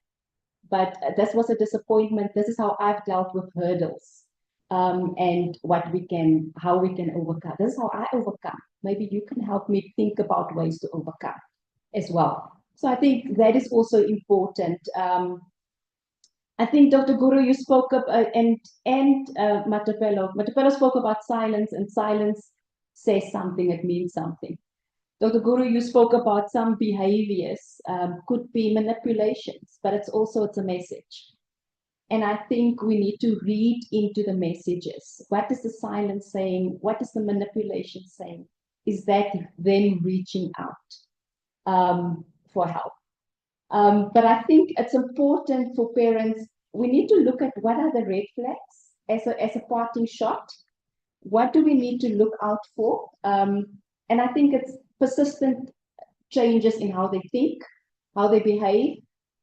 but this was a disappointment. This is how I've dealt with hurdles, and how we can overcome. This is how I overcome. Maybe you can help me think about ways to overcome as well. So I think that is also important. I think Dr. Guru, you spoke up, and Matapelo spoke about silence, and silence says something, it means something. Dr. Guru, you spoke about some behaviors, could be manipulations, but it's a message. And I think we need to read into the messages. What is the silence saying? What is the manipulation saying? Is that them reaching out for help? But I think it's important for parents. We need to look at what are the red flags as a parting shot. What do we need to look out for? And I think it's persistent changes in how they think, how they behave,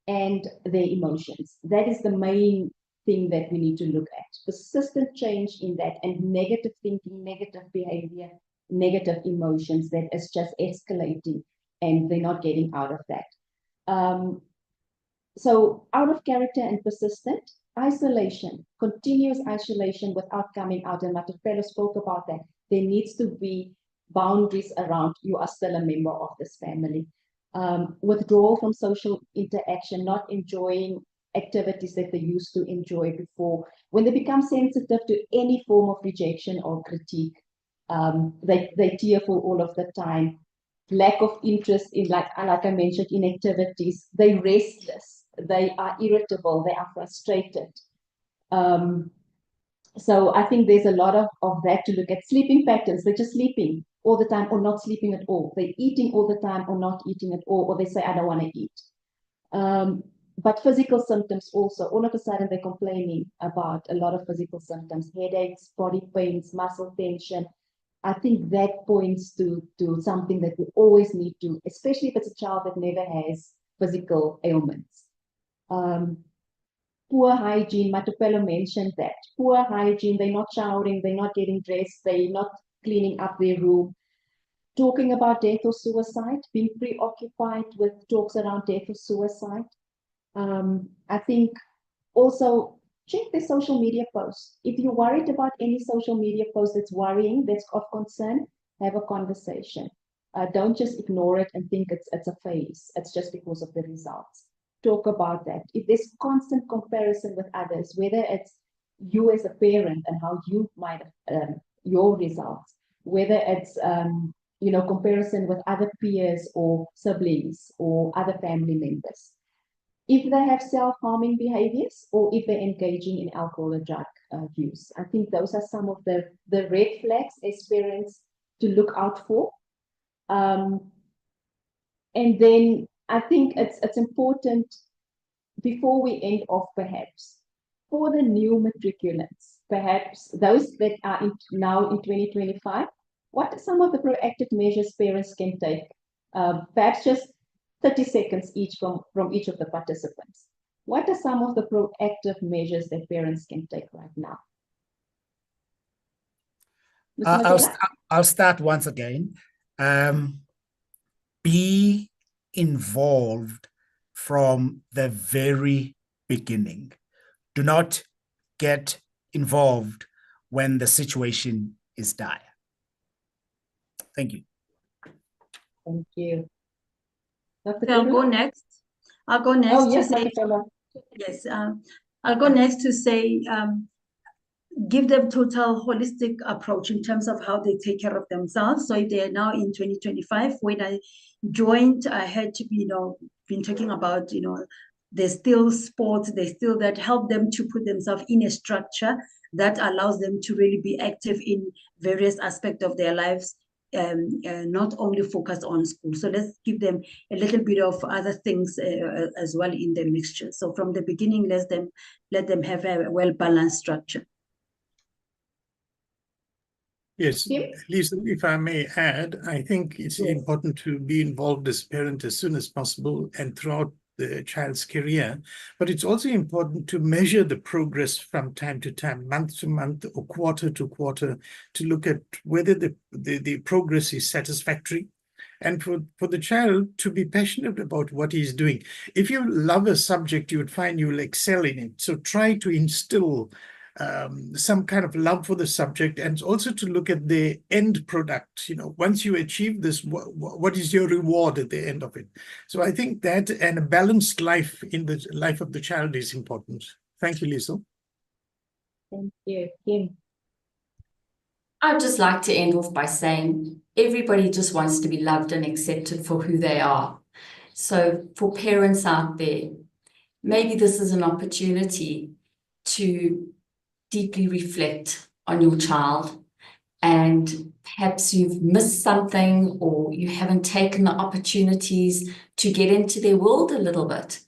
and their emotions. That is the main thing that we need to look at. Persistent change in that, and negative thinking, negative behavior, negative emotions that is just escalating and they're not getting out of that. So out of character and persistent, isolation, continuous isolation without coming out, and Matapelo spoke about that. There needs to be boundaries around, you are still a member of this family. Withdrawal from social interaction, not enjoying activities that they used to enjoy before. When they become sensitive to any form of rejection or critique, they're tearful all of the time. Lack of interest in, like I mentioned, in activities. They're restless. They are irritable. They are frustrated. So I think there's a lot of that to look at. Sleeping patterns. They're just sleeping all the time or not sleeping at all. They're eating all the time or not eating at all, or they say, I don't want to eat. But physical symptoms also, all of a sudden they're complaining about a lot of physical symptoms, headaches, body pains, muscle tension. I think that points to something that we always need to, especially if it's a child that never has physical ailments. Poor hygiene, Matapelo mentioned that. Poor hygiene, they're not showering, they're not getting dressed, they're not cleaning up their room. Talking about death or suicide, being preoccupied with talks around death or suicide. I think also check the social media posts. If you're worried about any social media post that's worrying, that's of concern, have a conversation. Don't just ignore it and think it's a phase. It's just because of the results. Talk about that. If there's constant comparison with others, whether it's you as a parent and how you might your results, whether it's comparison with other peers or siblings or other family members. If they have self-harming behaviors or if they're engaging in alcohol or drug use. I think those are some of the red flags as parents to look out for. And then I think it's important, before we end off perhaps, for the new matriculants, perhaps those that are now in 2025, what are some of the proactive measures parents can take? Perhaps just 30 seconds each from each of the participants. What are some of the proactive measures that parents can take right now? I'll start once again. Be involved from the very beginning. Do not get involved when the situation is dire. Thank you. Thank you. Dr. So I'll go Kudula? next. I'll go next Oh, to yes, say, Dr. Kudula. yes, I'll go next to say, give them total holistic approach in terms of how they take care of themselves. So if they are now in 2025, when I joined, I had to be, been talking about, there's still sports, there's still that help them to put themselves in a structure that allows them to really be active in various aspects of their lives, not only focus on school. So let's give them a little bit of other things as well in the mixture. So from the beginning, let them have a well-balanced structure. Yes, Kim? Lisa, if I may add, I think it's Yes. important to be involved as a parent as soon as possible and throughout the child's career. But it's also important to measure the progress from time to time, month to month or quarter to quarter, to look at whether the progress is satisfactory. And for the child to be passionate about what he's doing. If you love a subject, you would find you'll excel in it. So try to instill some kind of love for the subject, and also to look at the end product. Once you achieve this, what is your reward at the end of it? So I think that and a balanced life in the life of the child is important. Thank you, Lisa. Thank you. Kim? I'd just like to end off by saying everybody just wants to be loved and accepted for who they are. So for parents out there, maybe this is an opportunity to deeply reflect on your child, and perhaps you've missed something or you haven't taken the opportunities to get into their world a little bit.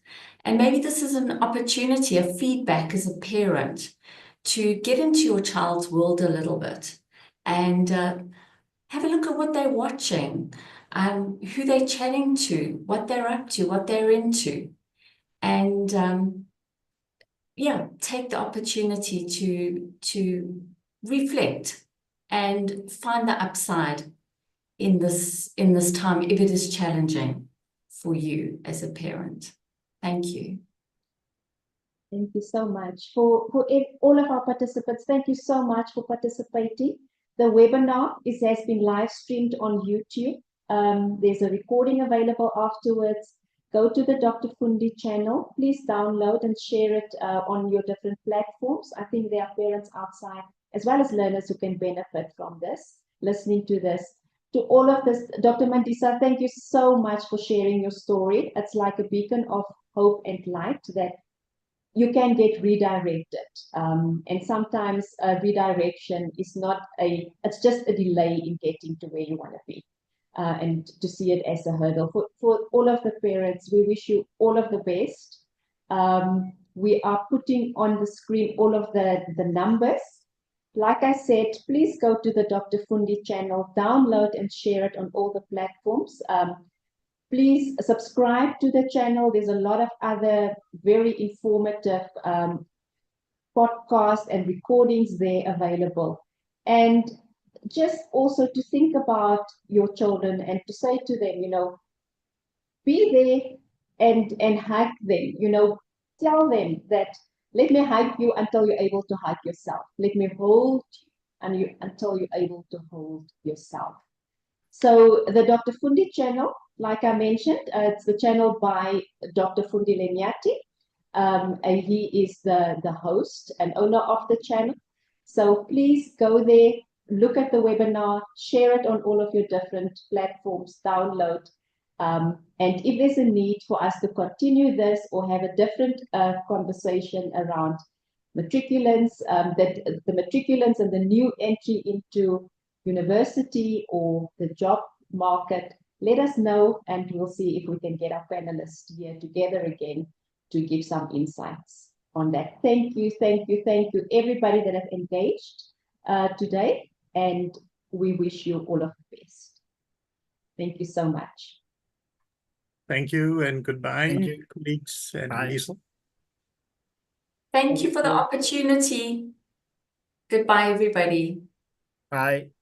And maybe this is an opportunity, a feedback as a parent, to get into your child's world a little bit and have a look at what they're watching, who they're chatting to, what they're up to, what they're into. And take the opportunity to reflect and find the upside in this time, if it is challenging for you as a parent. Thank you. Thank you so much. For all of our participants, thank you so much for participating. The webinar has been live streamed on YouTube. There's a recording available afterwards. Go to the Dr. Fundi channel. Please download and share it on your different platforms. I think there are parents outside as well as learners who can benefit from this, listening to this. To all of this, Dr. Mandisa, thank you so much for sharing your story. It's like a beacon of hope and light that you can get redirected. And sometimes redirection is it's just a delay in getting to where you want to be. And to see it as a hurdle. For all of the parents, we wish you all of the best. We are putting on the screen all of the numbers. Like I said, please go to the Dr. Fundi channel, download and share it on all the platforms. Please subscribe to the channel. There's a lot of other very informative podcasts and recordings there available. And just also to think about your children and to say to them, be there and hug them, tell them that, let me hug you until you're able to hug yourself. Let me hold you until you're able to hold yourself. So the Dr. Fundi channel, like I mentioned, it's the channel by Dr. Fundi Lenyati. He is the host and owner of the channel. So please go there, look at the webinar, share it on all of your different platforms, download. And if there's a need for us to continue this or have a different conversation around matriculants, that the matriculants and the new entry into university or the job market, let us know and we'll see if we can get our panelists here together again to give some insights on that. Thank you, everybody that have engaged today, and we wish you all of the best. Thank you so much. Thank you and goodbye, Thank you. colleagues and Bye. Lisa. Thank you for the opportunity. Goodbye, everybody. Bye.